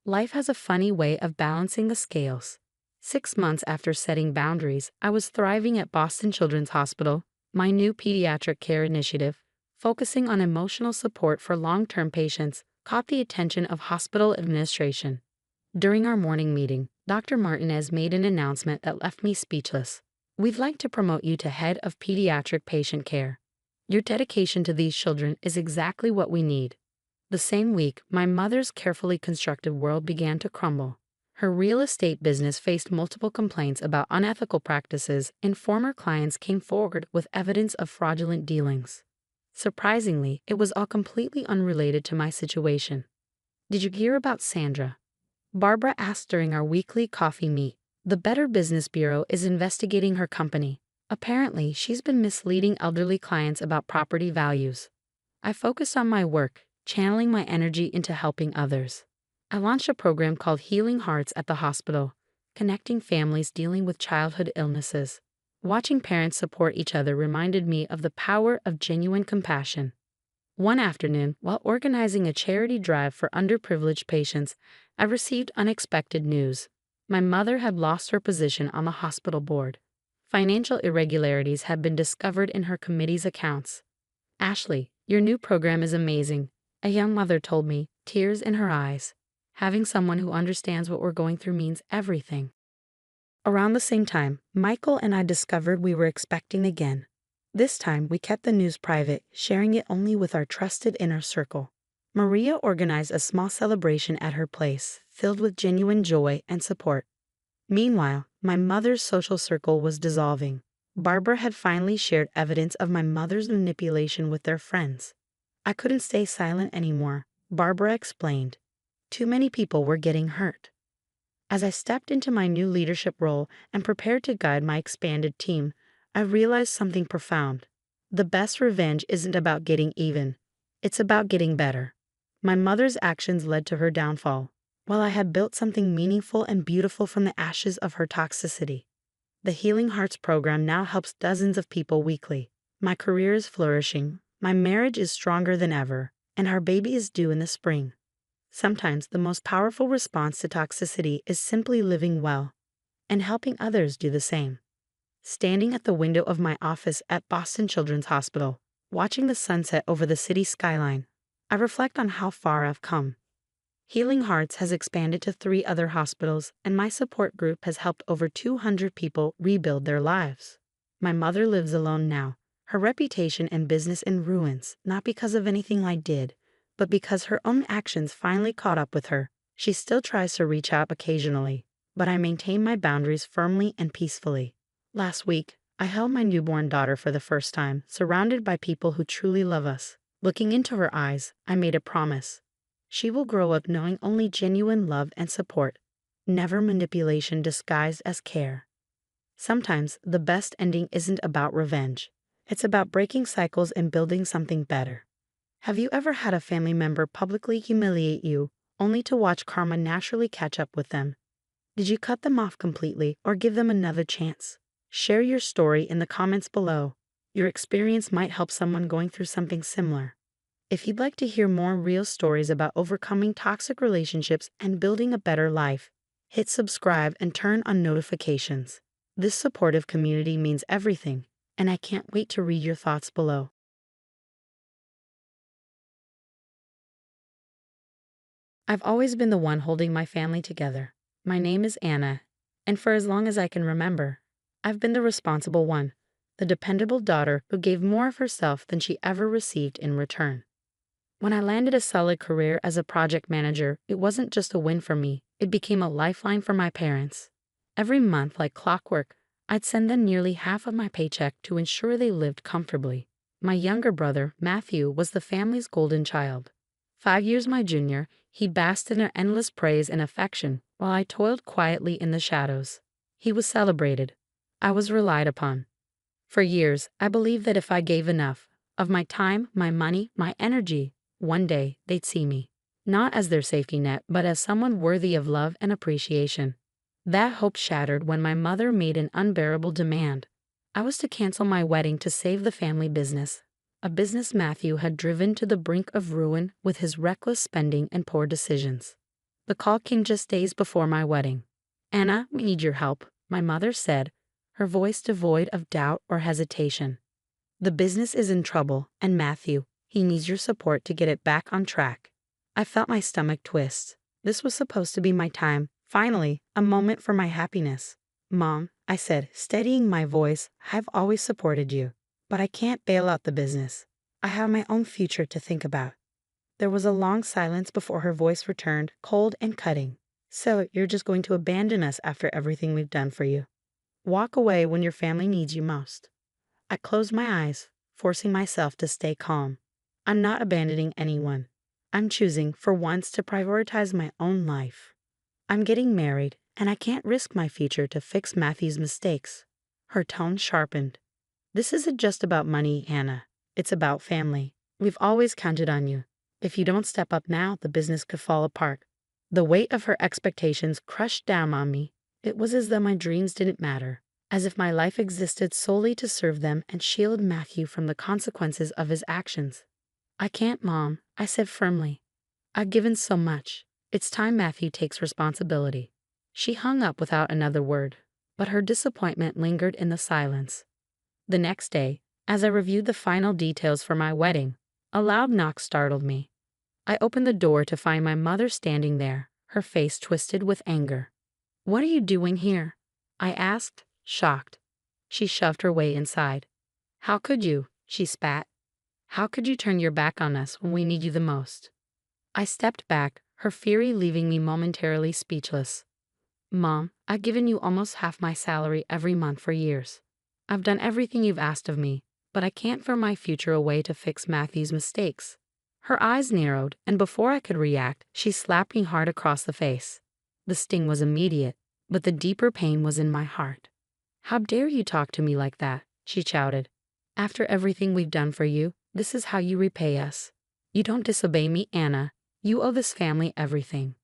Life has a funny way of balancing the scales. 6 months after setting boundaries, I was thriving at Boston Children's Hospital, my new pediatric care initiative, focusing on emotional support for long-term patients, caught the attention of hospital administration. During our morning meeting, Dr. Martinez made an announcement that left me speechless. We'd like to promote you to head of pediatric patient care. Your dedication to these children is exactly what we need. The same week, my mother's carefully constructed world began to crumble. Her real estate business faced multiple complaints about unethical practices, and former clients came forward with evidence of fraudulent dealings. Surprisingly, it was all completely unrelated to my situation. Did you hear about Sandra? Barbara asked during our weekly coffee meet. The Better Business Bureau is investigating her company. Apparently, she's been misleading elderly clients about property values. I focused on my work, channeling my energy into helping others. I launched a program called Healing Hearts at the hospital, connecting families dealing with childhood illnesses. Watching parents support each other reminded me of the power of genuine compassion. One afternoon, while organizing a charity drive for underprivileged patients, I received unexpected news. My mother had lost her position on the hospital board. Financial irregularities had been discovered in her committee's accounts. Ashley, your new program is amazing, a young mother told me, tears in her eyes. Having someone who understands what we're going through means everything. Around the same time, Michael and I discovered we were expecting again. This time, we kept the news private, sharing it only with our trusted inner circle. Maria organized a small celebration at her place, filled with genuine joy and support. Meanwhile, my mother's social circle was dissolving. Barbara had finally shared evidence of my mother's manipulation with their friends. I couldn't stay silent anymore, Barbara explained. Too many people were getting hurt. As I stepped into my new leadership role and prepared to guide my expanded team, I realized something profound. The best revenge isn't about getting even. It's about getting better. My mother's actions led to her downfall, while I had built something meaningful and beautiful from the ashes of her toxicity. The Healing Hearts program now helps dozens of people weekly. My career is flourishing, my marriage is stronger than ever, and our baby is due in the spring. Sometimes the most powerful response to toxicity is simply living well and helping others do the same. Standing at the window of my office at Boston Children's Hospital, watching the sunset over the city skyline, I reflect on how far I've come. Healing Hearts has expanded to 3 other hospitals, and my support group has helped over 200 people rebuild their lives. My mother lives alone now, her reputation and business in ruins, not because of anything I did, but because her own actions finally caught up with her. She still tries to reach out occasionally, but I maintain my boundaries firmly and peacefully. Last week, I held my newborn daughter for the first time, surrounded by people who truly love us. Looking into her eyes, I made a promise. She will grow up knowing only genuine love and support, never manipulation disguised as care. Sometimes the best ending isn't about revenge. It's about breaking cycles and building something better. Have you ever had a family member publicly humiliate you, only to watch karma naturally catch up with them? Did you cut them off completely or give them another chance? Share your story in the comments below. Your experience might help someone going through something similar. If you'd like to hear more real stories about overcoming toxic relationships and building a better life, hit subscribe and turn on notifications. This supportive community means everything, and I can't wait to read your thoughts below. I've always been the one holding my family together. My name is Anna, and for as long as I can remember, I've been the responsible one, the dependable daughter who gave more of herself than she ever received in return. When I landed a solid career as a project manager, it wasn't just a win for me, it became a lifeline for my parents. Every month, like clockwork, I'd send them nearly half of my paycheck to ensure they lived comfortably. My younger brother, Matthew, was the family's golden child. 5 years my junior, he basked in their endless praise and affection, while I toiled quietly in the shadows. He was celebrated. I was relied upon. For years, I believed that if I gave enough of my time, my money, my energy, one day they'd see me, not as their safety net, but as someone worthy of love and appreciation. That hope shattered when my mother made an unbearable demand. I was to cancel my wedding to save the family business, a business Matthew had driven to the brink of ruin with his reckless spending and poor decisions. The call came just days before my wedding. "Anna, we need your help," my mother said, her voice devoid of doubt or hesitation. "The business is in trouble, and Matthew, he needs your support to get it back on track." I felt my stomach twist. This was supposed to be my time, finally, a moment for my happiness. "Mom," I said, steadying my voice, "I've always supported you, but I can't bail out the business. I have my own future to think about." There was a long silence before her voice returned, cold and cutting. "So you're just going to abandon us after everything we've done for you? Walk away when your family needs you most?" I closed my eyes, forcing myself to stay calm. I'm not abandoning anyone. I'm choosing, for once, to prioritize my own life. I'm getting married, and I can't risk my future to fix Matthew's mistakes. Her tone sharpened. "This isn't just about money, Hannah. It's about family. We've always counted on you. If you don't step up now, the business could fall apart." The weight of her expectations crushed down on me. It was as though my dreams didn't matter, as if my life existed solely to serve them and shield Matthew from the consequences of his actions. "I can't, Mom," I said firmly. "I've given so much. It's time Matthew takes responsibility." She hung up without another word, but her disappointment lingered in the silence. The next day, as I reviewed the final details for my wedding, a loud knock startled me. I opened the door to find my mother standing there, her face twisted with anger. "What are you doing here?" I asked, shocked. She shoved her way inside. How could you? She spat. How could you turn your back on us when we need you the most? I stepped back, her fury leaving me momentarily speechless. Mom, I've given you almost half my salary every month for years. I've done everything you've asked of me, but I can't throw my future away to fix Matthew's mistakes. Her eyes narrowed, and before I could react, she slapped me hard across the face. The sting was immediate, but the deeper pain was in my heart. How dare you talk to me like that? She shouted. After everything we've done for you, this is how you repay us. You don't disobey me, Anna. You owe this family everything.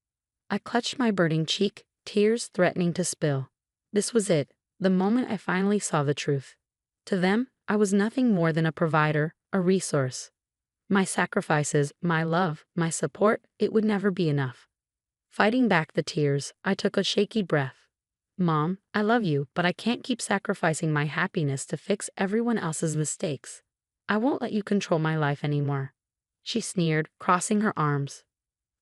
I clutched my burning cheek, tears threatening to spill. This was it, the moment I finally saw the truth. To them, I was nothing more than a provider, a resource. My sacrifices, my love, my support, it would never be enough. Fighting back the tears, I took a shaky breath. Mom, I love you, but I can't keep sacrificing my happiness to fix everyone else's mistakes. I won't let you control my life anymore. She sneered, crossing her arms.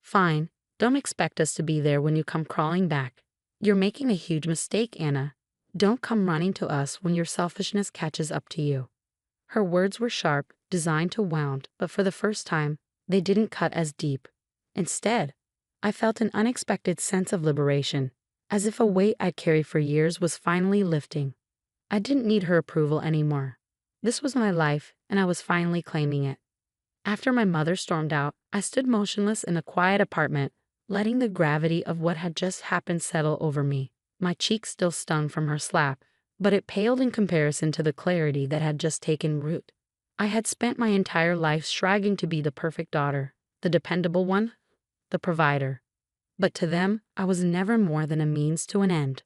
Fine, don't expect us to be there when you come crawling back. You're making a huge mistake, Anna. Don't come running to us when your selfishness catches up to you. Her words were sharp, designed to wound, but for the first time, they didn't cut as deep. Instead, I felt an unexpected sense of liberation, as if a weight I'd carried for years was finally lifting. I didn't need her approval anymore. This was my life, and I was finally claiming it. After my mother stormed out, I stood motionless in a quiet apartment, letting the gravity of what had just happened settle over me. My cheek still stung from her slap, but it paled in comparison to the clarity that had just taken root. I had spent my entire life striving to be the perfect daughter, the dependable one, the provider. But to them, I was never more than a means to an end.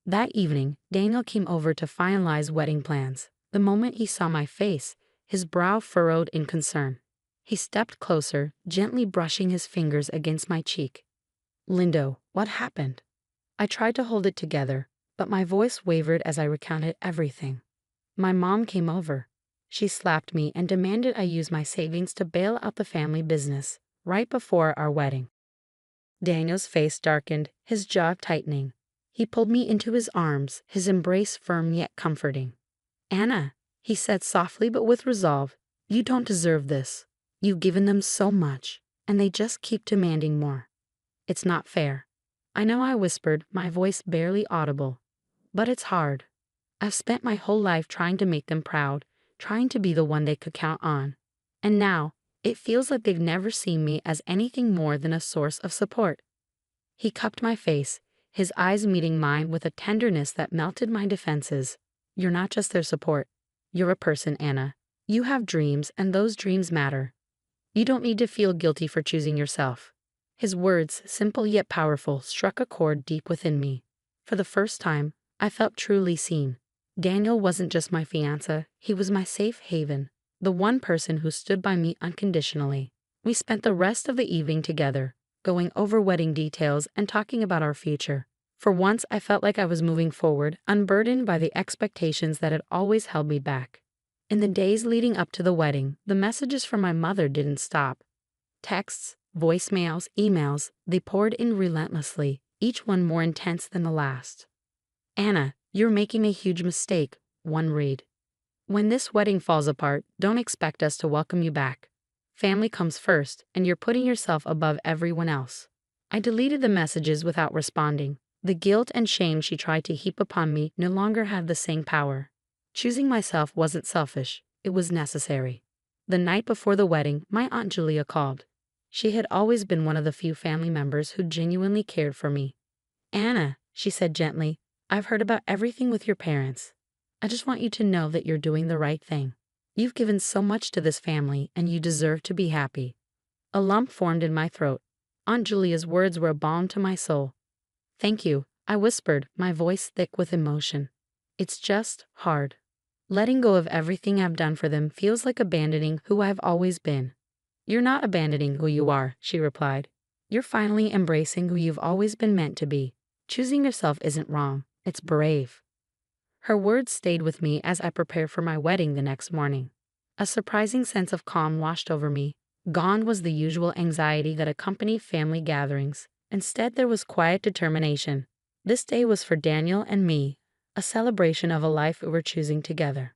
That evening, Daniel came over to finalize wedding plans. The moment he saw my face, his brow furrowed in concern. He stepped closer, gently brushing his fingers against my cheek. Lindo, what happened? I tried to hold it together, but my voice wavered as I recounted everything. My mom came over. She slapped me and demanded I use my savings to bail out the family business, right before our wedding. Daniel's face darkened, his jaw tightening. He pulled me into his arms, his embrace firm yet comforting. Anna, he said softly but with resolve, you don't deserve this. You've given them so much, and they just keep demanding more. It's not fair. I know, I whispered, my voice barely audible. But it's hard. I've spent my whole life trying to make them proud, trying to be the one they could count on. And now, it feels like they've never seen me as anything more than a source of support. He cupped my face, his eyes meeting mine with a tenderness that melted my defenses. You're not just their support. You're a person, Anna. You have dreams, and those dreams matter. You don't need to feel guilty for choosing yourself. His words, simple yet powerful, struck a chord deep within me. For the first time, I felt truly seen. Daniel wasn't just my fiancé, he was my safe haven, the one person who stood by me unconditionally. We spent the rest of the evening together, going over wedding details and talking about our future. For once, I felt like I was moving forward, unburdened by the expectations that had always held me back. In the days leading up to the wedding, the messages from my mother didn't stop. Texts, voicemails, emails, they poured in relentlessly, each one more intense than the last. Anna, you're making a huge mistake, one read. When this wedding falls apart, don't expect us to welcome you back. Family comes first, and you're putting yourself above everyone else. I deleted the messages without responding. The guilt and shame she tried to heap upon me no longer had the same power. Choosing myself wasn't selfish, it was necessary. The night before the wedding, my Aunt Julia called. She had always been one of the few family members who genuinely cared for me. Anna, she said gently, I've heard about everything with your parents. I just want you to know that you're doing the right thing. You've given so much to this family, and you deserve to be happy. A lump formed in my throat. Aunt Julia's words were a balm to my soul. Thank you, I whispered, my voice thick with emotion. It's just hard. Letting go of everything I've done for them feels like abandoning who I've always been. You're not abandoning who you are, she replied. You're finally embracing who you've always been meant to be. Choosing yourself isn't wrong, it's brave. Her words stayed with me as I prepared for my wedding the next morning. A surprising sense of calm washed over me. Gone was the usual anxiety that accompanied family gatherings. Instead, there was quiet determination. This day was for Daniel and me, a celebration of a life we were choosing together.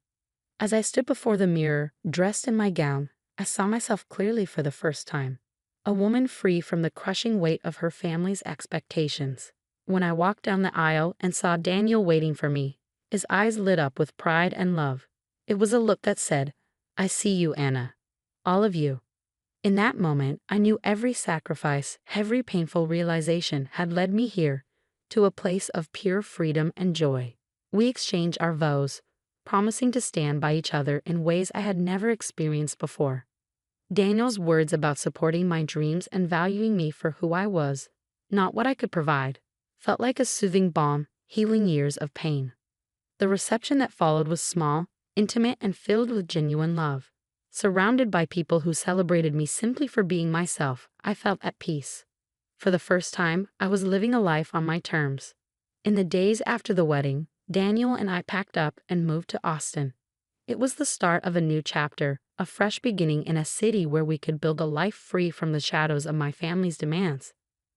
As I stood before the mirror, dressed in my gown, I saw myself clearly for the first time. A woman free from the crushing weight of her family's expectations. When I walked down the aisle and saw Daniel waiting for me, his eyes lit up with pride and love. It was a look that said, "I see you, Anna. All of you." In that moment, I knew every sacrifice, every painful realization had led me here, to a place of pure freedom and joy. We exchanged our vows, promising to stand by each other in ways I had never experienced before. Daniel's words about supporting my dreams and valuing me for who I was, not what I could provide, felt like a soothing balm, healing years of pain. The reception that followed was small, intimate, and filled with genuine love. Surrounded by people who celebrated me simply for being myself, I felt at peace. For the first time, I was living a life on my terms. In the days after the wedding, Daniel and I packed up and moved to Austin. It was the start of a new chapter, a fresh beginning in a city where we could build a life free from the shadows of my family's demands.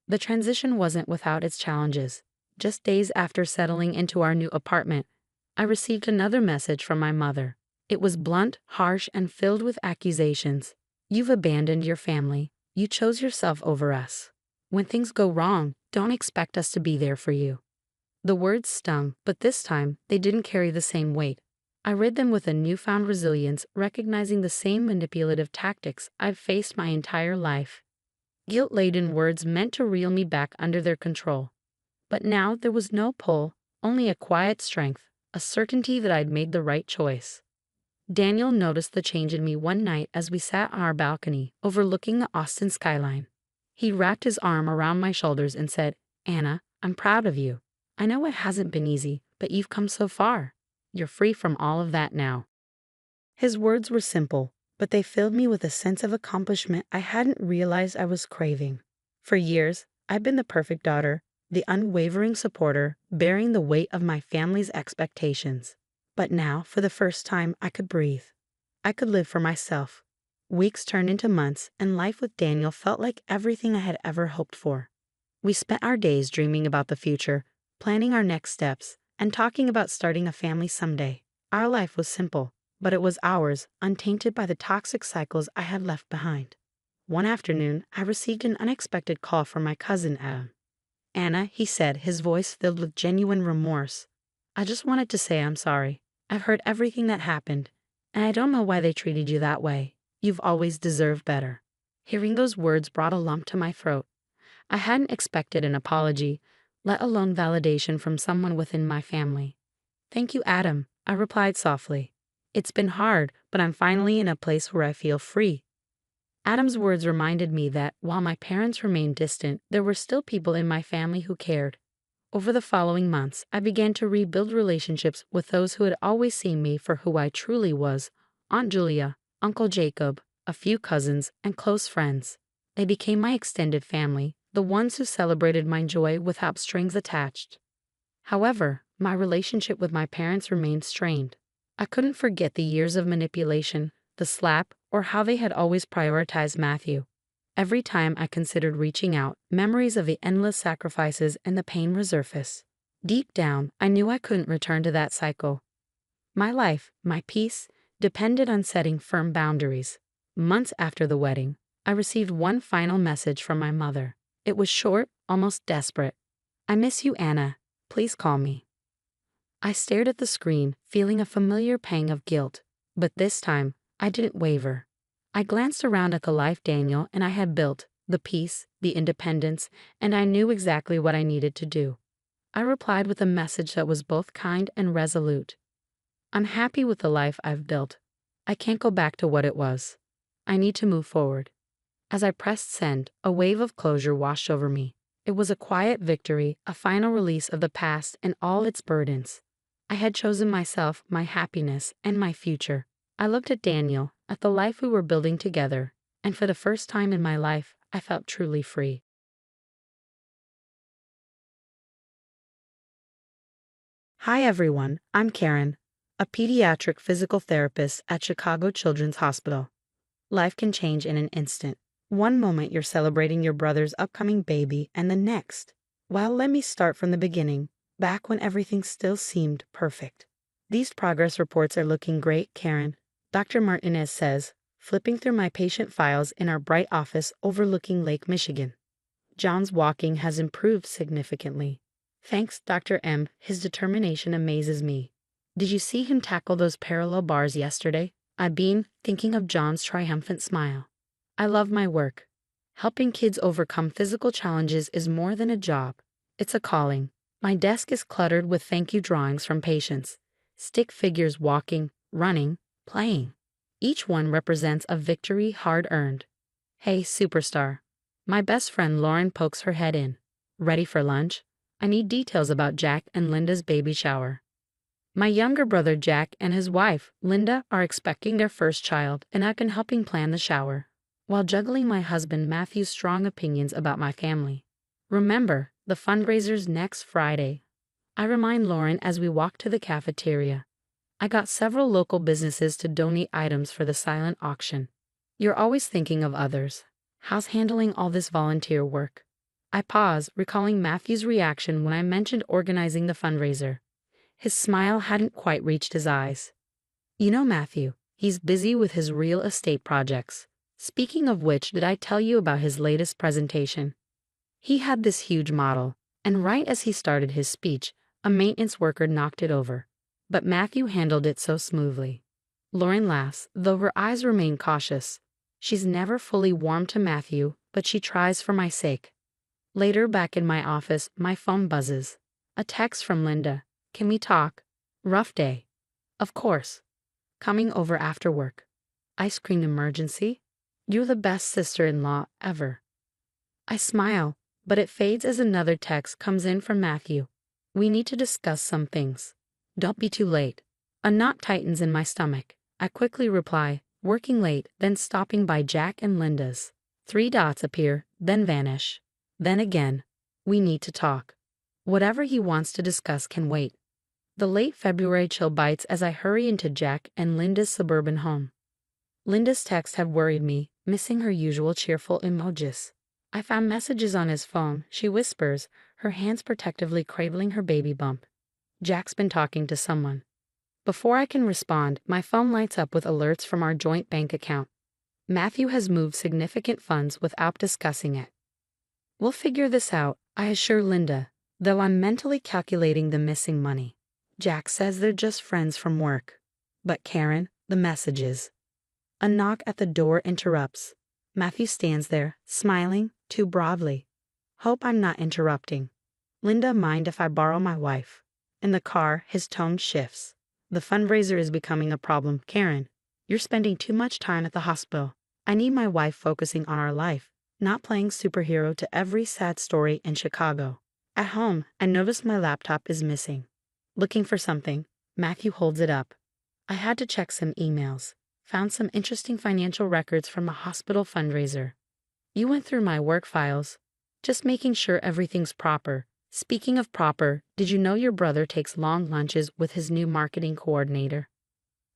The transition wasn't without its challenges. Just days after settling into our new apartment, I received another message from my mother. It was blunt, harsh, and filled with accusations. "You've abandoned your family. You chose yourself over us. When things go wrong, don't expect us to be there for you." The words stung, but this time, they didn't carry the same weight. I read them with a newfound resilience, recognizing the same manipulative tactics I've faced my entire life. Guilt-laden words meant to reel me back under their control. But now there was no pull, only a quiet strength, a certainty that I'd made the right choice. Daniel noticed the change in me one night as we sat on our balcony, overlooking the Austin skyline. He wrapped his arm around my shoulders and said, "Anna, I'm proud of you. I know it hasn't been easy, but you've come so far. You're free from all of that now." His words were simple, but they filled me with a sense of accomplishment I hadn't realized I was craving. For years, I've been the perfect daughter, the unwavering supporter, bearing the weight of my family's expectations. But now, for the first time, I could breathe. I could live for myself. Weeks turned into months, and life with Daniel felt like everything I had ever hoped for. We spent our days dreaming about the future, planning our next steps, and talking about starting a family someday. Our life was simple, but it was ours, untainted by the toxic cycles I had left behind. One afternoon, I received an unexpected call from my cousin Adam. "Anna," he said, his voice filled with genuine remorse. "I just wanted to say I'm sorry. I've heard everything that happened, and I don't know why they treated you that way. You've always deserved better." Hearing those words brought a lump to my throat. I hadn't expected an apology, let alone validation from someone within my family. "Thank you, Adam," I replied softly. "It's been hard, but I'm finally in a place where I feel free." Adam's words reminded me that, while my parents remained distant, there were still people in my family who cared. Over the following months, I began to rebuild relationships with those who had always seen me for who I truly was: Aunt Julia, Uncle Jacob, a few cousins, and close friends. They became my extended family, the ones who celebrated my joy without strings attached. However, my relationship with my parents remained strained. I couldn't forget the years of manipulation, the slap, or how they had always prioritized Matthew. Every time I considered reaching out, memories of the endless sacrifices and the pain resurfaced. Deep down, I knew I couldn't return to that cycle. My life, my peace, depended on setting firm boundaries. Months after the wedding, I received one final message from my mother. It was short, almost desperate. "I miss you, Anna. Please call me." I stared at the screen, feeling a familiar pang of guilt, but this time, I didn't waver. I glanced around at the life Daniel and I had built, the peace, the independence, and I knew exactly what I needed to do. I replied with a message that was both kind and resolute. "I'm happy with the life I've built. I can't go back to what it was. I need to move forward." As I pressed send, a wave of closure washed over me. It was a quiet victory, a final release of the past and all its burdens. I had chosen myself, my happiness, and my future. I looked at Daniel, at the life we were building together, and for the first time in my life, I felt truly free. Hi everyone, I'm Karen, a pediatric physical therapist at Chicago Children's Hospital. Life can change in an instant. One moment you're celebrating your brother's upcoming baby, and the next. Well, let me start from the beginning, back when everything still seemed perfect. These progress reports are looking great, Karen, Dr. Martinez says, flipping through my patient files in our bright office overlooking Lake Michigan. John's walking has improved significantly. Thanks, Dr. M. His determination amazes me. Did you see him tackle those parallel bars yesterday? I've been thinking of John's triumphant smile. I love my work. Helping kids overcome physical challenges is more than a job. It's a calling. My desk is cluttered with thank you drawings from patients. Stick figures walking, running, playing. Each one represents a victory hard-earned. Hey, superstar. My best friend Lauren pokes her head in. Ready for lunch? I need details about Jack and Linda's baby shower. My younger brother Jack and his wife, Linda, are expecting their first child, and I've been helping plan the shower, while juggling my husband Matthew's strong opinions about my family. Remember, the fundraiser's next Friday. I remind Lauren as we walk to the cafeteria. I got several local businesses to donate items for the silent auction. You're always thinking of others. How's handling all this volunteer work? I pause, recalling Matthew's reaction when I mentioned organizing the fundraiser. His smile hadn't quite reached his eyes. You know Matthew, he's busy with his real estate projects. Speaking of which, did I tell you about his latest presentation? He had this huge model, and right as he started his speech, a maintenance worker knocked it over. But Matthew handled it so smoothly. Lauren laughs, though her eyes remain cautious. She's never fully warmed to Matthew, but she tries for my sake. Later, back in my office, my phone buzzes. A text from Linda. Can we talk? Rough day. Of course. Coming over after work. Ice cream emergency? You're the best sister-in-law ever. I smile, but it fades as another text comes in from Matthew. We need to discuss some things. Don't be too late. A knot tightens in my stomach. I quickly reply, working late, then stopping by Jack and Linda's. 3 dots appear, then vanish. Then again. We need to talk. Whatever he wants to discuss can wait. The late February chill bites as I hurry into Jack and Linda's suburban home. Linda's text had worried me, missing her usual cheerful emojis. I found messages on his phone, she whispers, her hands protectively cradling her baby bump. Jack's been talking to someone. Before I can respond, my phone lights up with alerts from our joint bank account. Matthew has moved significant funds without discussing it. We'll figure this out, I assure Linda, though I'm mentally calculating the missing money. Jack says they're just friends from work. But Karen, the messages. A knock at the door interrupts. Matthew stands there, smiling, too broadly. Hope I'm not interrupting. Linda, mind if I borrow my wife? In the car, his tone shifts. The fundraiser is becoming a problem. Karen, you're spending too much time at the hospital. I need my wife focusing on our life, not playing superhero to every sad story in Chicago. At home, I notice my laptop is missing. Looking for something, Matthew holds it up. I had to check some emails. Found some interesting financial records from a hospital fundraiser. You went through my work files. Just making sure everything's proper. Speaking of proper, did you know your brother takes long lunches with his new marketing coordinator?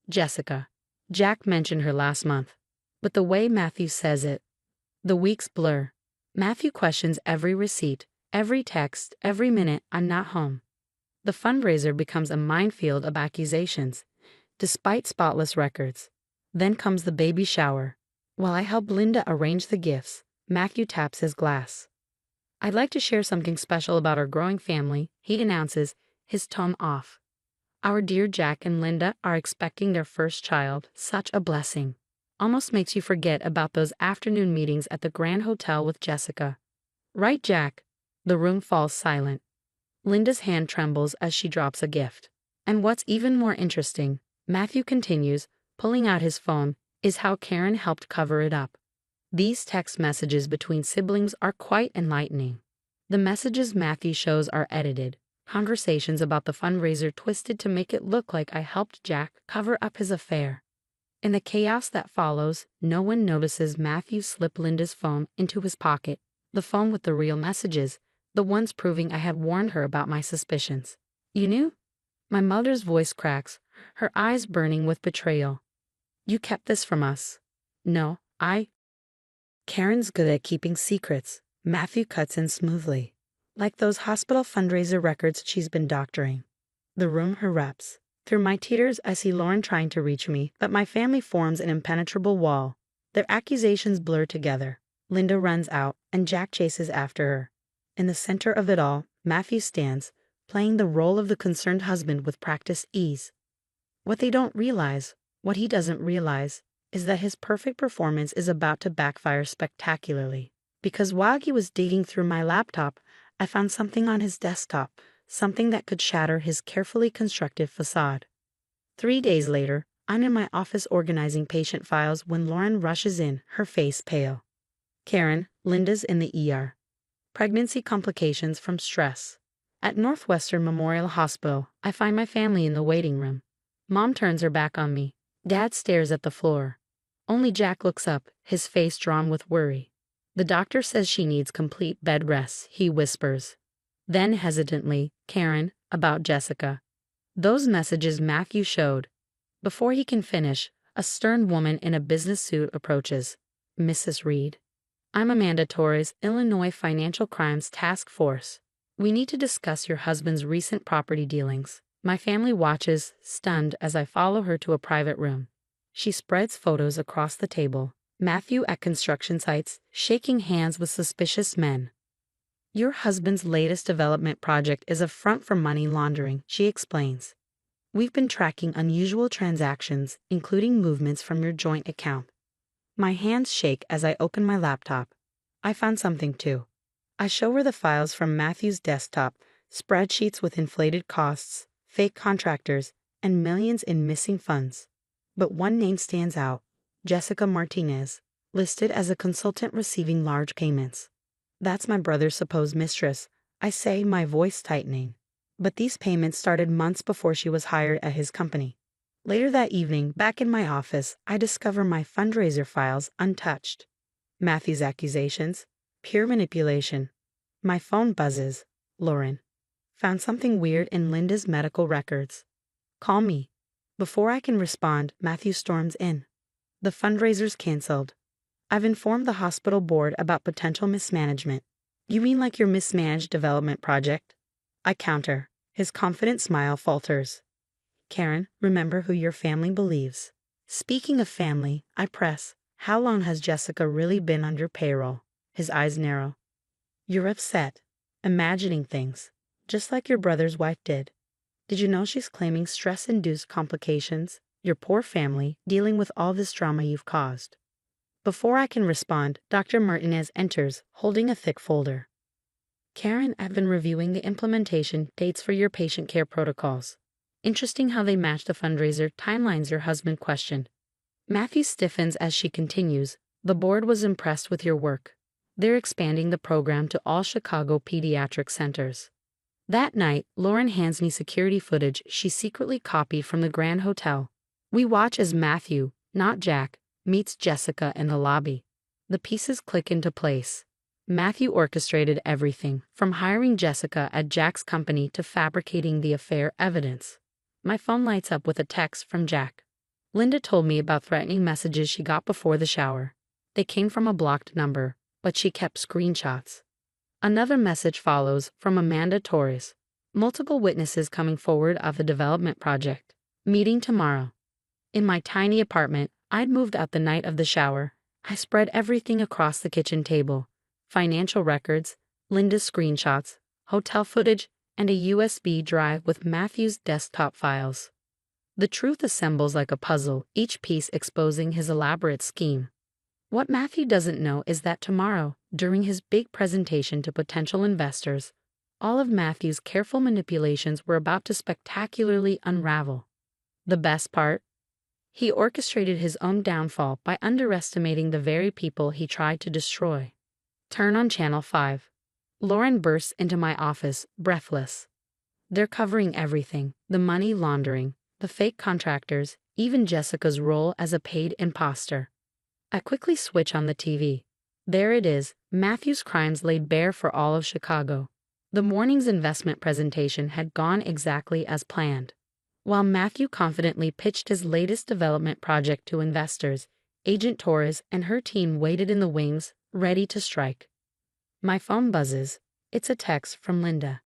Jessica. Jack mentioned her last month. But the way Matthew says it, the weeks blur. Matthew questions every receipt, every text, every minute I'm not home. The fundraiser becomes a minefield of accusations, despite spotless records. Then comes the baby shower. While I help Linda arrange the gifts, Matthew taps his glass. I'd like to share something special about our growing family, he announces, his tone off. Our dear Jack and Linda are expecting their first child. Such a blessing. Almost makes you forget about those afternoon meetings at the Grand Hotel with Jessica. Right, Jack? The room falls silent. Linda's hand trembles as she drops a gift. And what's even more interesting, Matthew continues, pulling out his phone, is how Karen helped cover it up. These text messages between siblings are quite enlightening. The messages Matthew shows are edited, conversations about the fundraiser twisted to make it look like I helped Jack cover up his affair. In the chaos that follows, no one notices Matthew slip Linda's phone into his pocket, the phone with the real messages, the ones proving I had warned her about my suspicions. You knew? My mother's voice cracks, her eyes burning with betrayal. You kept this from us. No, Karen's good at keeping secrets. Matthew cuts in smoothly. Like those hospital fundraiser records she's been doctoring. The room erupts. Through my teeters, I see Lauren trying to reach me, but my family forms an impenetrable wall. Their accusations blur together. Linda runs out, and Jack chases after her. In the center of it all, Matthew stands, playing the role of the concerned husband with practiced ease. What they don't realize, what he doesn't realize, is that his perfect performance is about to backfire spectacularly. Because while he was digging through my laptop, I found something on his desktop, something that could shatter his carefully constructed facade. 3 days later, I'm in my office organizing patient files when Lauren rushes in, her face pale. Karen, Linda's in the ER. Pregnancy complications from stress. At Northwestern Memorial Hospital, I find my family in the waiting room. Mom turns her back on me. Dad stares at the floor. Only Jack looks up, his face drawn with worry. The doctor says she needs complete bed rest, he whispers. Then hesitantly, Karen, about Jessica. Those messages Matthew showed. Before he can finish, a stern woman in a business suit approaches. Mrs. Reed. I'm Amanda Torres, Illinois Financial Crimes Task Force. We need to discuss your husband's recent property dealings. My family watches, stunned, as I follow her to a private room. She spreads photos across the table. Matthew at construction sites, shaking hands with suspicious men. Your husband's latest development project is a front for money laundering, she explains. We've been tracking unusual transactions, including movements from your joint account. My hands shake as I open my laptop. I found something too. I show her the files from Matthew's desktop, spreadsheets with inflated costs, fake contractors, and millions in missing funds. But one name stands out, Jessica Martinez, listed as a consultant receiving large payments. That's my brother's supposed mistress, I say, my voice tightening. But these payments started months before she was hired at his company. Later that evening, back in my office, I discover my fundraiser files untouched. Matthew's accusations, pure manipulation. My phone buzzes. Lauren. Found something weird in Linda's medical records. Call me. Before I can respond, Matthew storms in. The fundraiser's canceled. I've informed the hospital board about potential mismanagement. You mean like your mismanaged development project? I counter. His confident smile falters. Karen, remember who your family believes. Speaking of family, I press. How long has Jessica really been under payroll? His eyes narrow. You're upset. Imagining things. Just like your brother's wife did. Did you know she's claiming stress-induced complications? Your poor family, dealing with all this drama you've caused. Before I can respond, Dr. Martinez enters, holding a thick folder. Karen, I've been reviewing the implementation dates for your patient care protocols. Interesting how they match the fundraiser timelines your husband questioned. Matthew stiffens as she continues. The board was impressed with your work. They're expanding the program to all Chicago pediatric centers. That night, Lauren hands me security footage she secretly copied from the Grand Hotel. We watch as Matthew, not Jack, meets Jessica in the lobby. The pieces click into place. Matthew orchestrated everything, from hiring Jessica at Jack's company to fabricating the affair evidence. My phone lights up with a text from Jack. Linda told me about threatening messages she got before the shower. They came from a blocked number, but she kept screenshots. Another message follows from Amanda Torres. Multiple witnesses coming forward of the development project. Meeting tomorrow. In my tiny apartment, I'd moved out the night of the shower. I spread everything across the kitchen table. Financial records, Linda's screenshots, hotel footage, and a USB drive with Matthew's desktop files. The truth assembles like a puzzle, each piece exposing his elaborate scheme. What Matthew doesn't know is that tomorrow, during his big presentation to potential investors, all of Matthew's careful manipulations were about to spectacularly unravel. The best part? He orchestrated his own downfall by underestimating the very people he tried to destroy. Turn on Channel 5. Lauren bursts into my office, breathless. They're covering everything, the money laundering, the fake contractors, even Jessica's role as a paid imposter. I quickly switch on the TV. There it is, Matthew's crimes laid bare for all of Chicago. The morning's investment presentation had gone exactly as planned. While Matthew confidently pitched his latest development project to investors, Agent Torres and her team waited in the wings, ready to strike. My phone buzzes. It's a text from Linda.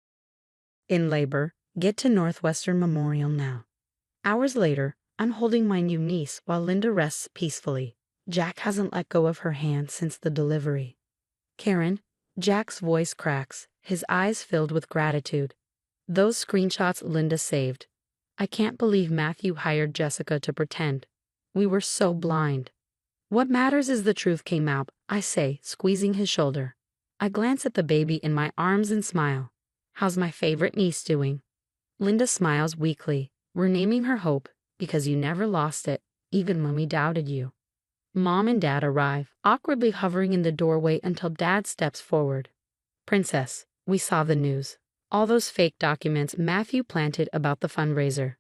In labor, get to Northwestern Memorial now. Hours later, I'm holding my new niece while Linda rests peacefully. Jack hasn't let go of her hand since the delivery. Karen, Jack's voice cracks, his eyes filled with gratitude. Those screenshots Linda saved. I can't believe Matthew hired Jessica to pretend. We were so blind. What matters is the truth came out, I say, squeezing his shoulder. I glance at the baby in my arms and smile. How's my favorite niece doing? Linda smiles weakly. We're naming her Hope, because you never lost it, even Mummy doubted you. Mom and Dad arrive, awkwardly hovering in the doorway until Dad steps forward. Princess, we saw the news. All those fake documents Matthew planted about the fundraiser.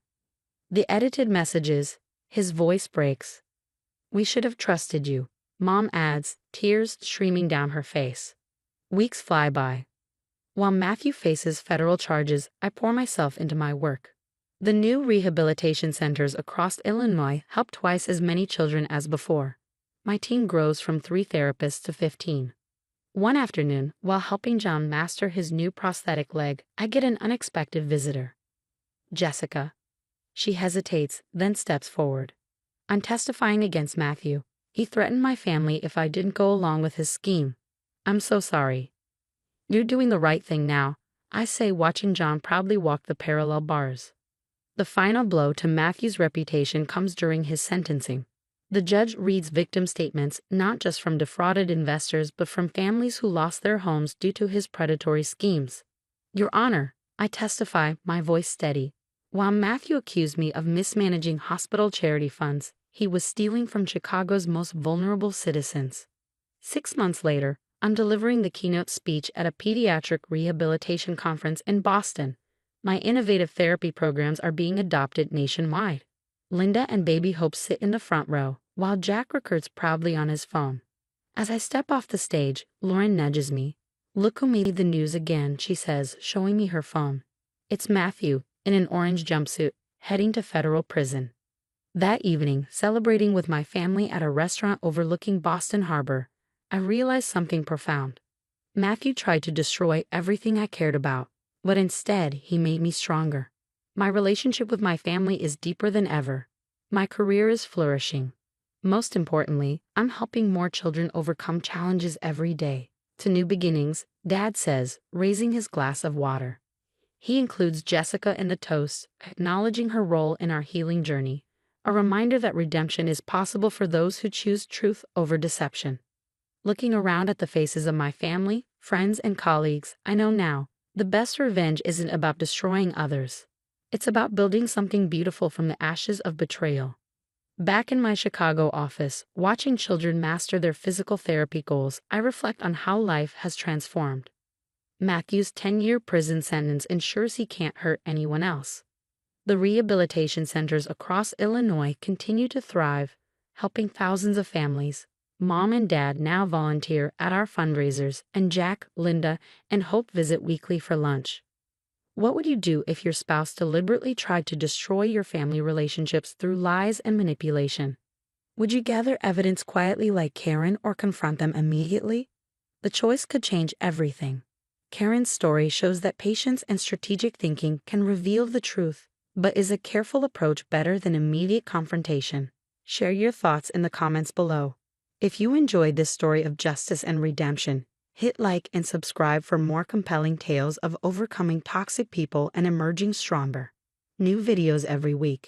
The edited messages, his voice breaks. We should have trusted you, Mom adds, tears streaming down her face. Weeks fly by. While Matthew faces federal charges, I pour myself into my work. The new rehabilitation centers across Illinois help twice as many children as before. My team grows from 3 therapists to 15. One afternoon, while helping John master his new prosthetic leg, I get an unexpected visitor. Jessica. She hesitates, then steps forward. I'm testifying against Matthew. He threatened my family if I didn't go along with his scheme. I'm so sorry. You're doing the right thing now, I say, watching John proudly walk the parallel bars. The final blow to Matthew's reputation comes during his sentencing. The judge reads victim statements not just from defrauded investors but from families who lost their homes due to his predatory schemes. Your Honor, I testify, my voice steady. While Matthew accused me of mismanaging hospital charity funds, he was stealing from Chicago's most vulnerable citizens. 6 months later, I'm delivering the keynote speech at a pediatric rehabilitation conference in Boston. My innovative therapy programs are being adopted nationwide. Linda and baby Hope sit in the front row, while Jack records proudly on his phone. As I step off the stage, Lauren nudges me. Look who made the news again, she says, showing me her phone. It's Matthew, in an orange jumpsuit, heading to federal prison. That evening, celebrating with my family at a restaurant overlooking Boston Harbor, I realized something profound. Matthew tried to destroy everything I cared about, but instead he made me stronger. My relationship with my family is deeper than ever. My career is flourishing. Most importantly, I'm helping more children overcome challenges every day. To new beginnings, Dad says, raising his glass of water. He includes Jessica in the toast, acknowledging her role in our healing journey, a reminder that redemption is possible for those who choose truth over deception. Looking around at the faces of my family, friends, and colleagues, I know now, the best revenge isn't about destroying others. It's about building something beautiful from the ashes of betrayal. Back in my Chicago office, watching children master their physical therapy goals, I reflect on how life has transformed. Matthew's 10-year prison sentence ensures he can't hurt anyone else. The rehabilitation centers across Illinois continue to thrive, helping thousands of families. Mom and Dad now volunteer at our fundraisers, and Jack, Linda, and Hope visit weekly for lunch. What would you do if your spouse deliberately tried to destroy your family relationships through lies and manipulation? Would you gather evidence quietly like Karen or confront them immediately? The choice could change everything. Karen's story shows that patience and strategic thinking can reveal the truth, but is a careful approach better than immediate confrontation? Share your thoughts in the comments below. If you enjoyed this story of justice and redemption, hit like and subscribe for more compelling tales of overcoming toxic people and emerging stronger. New videos every week.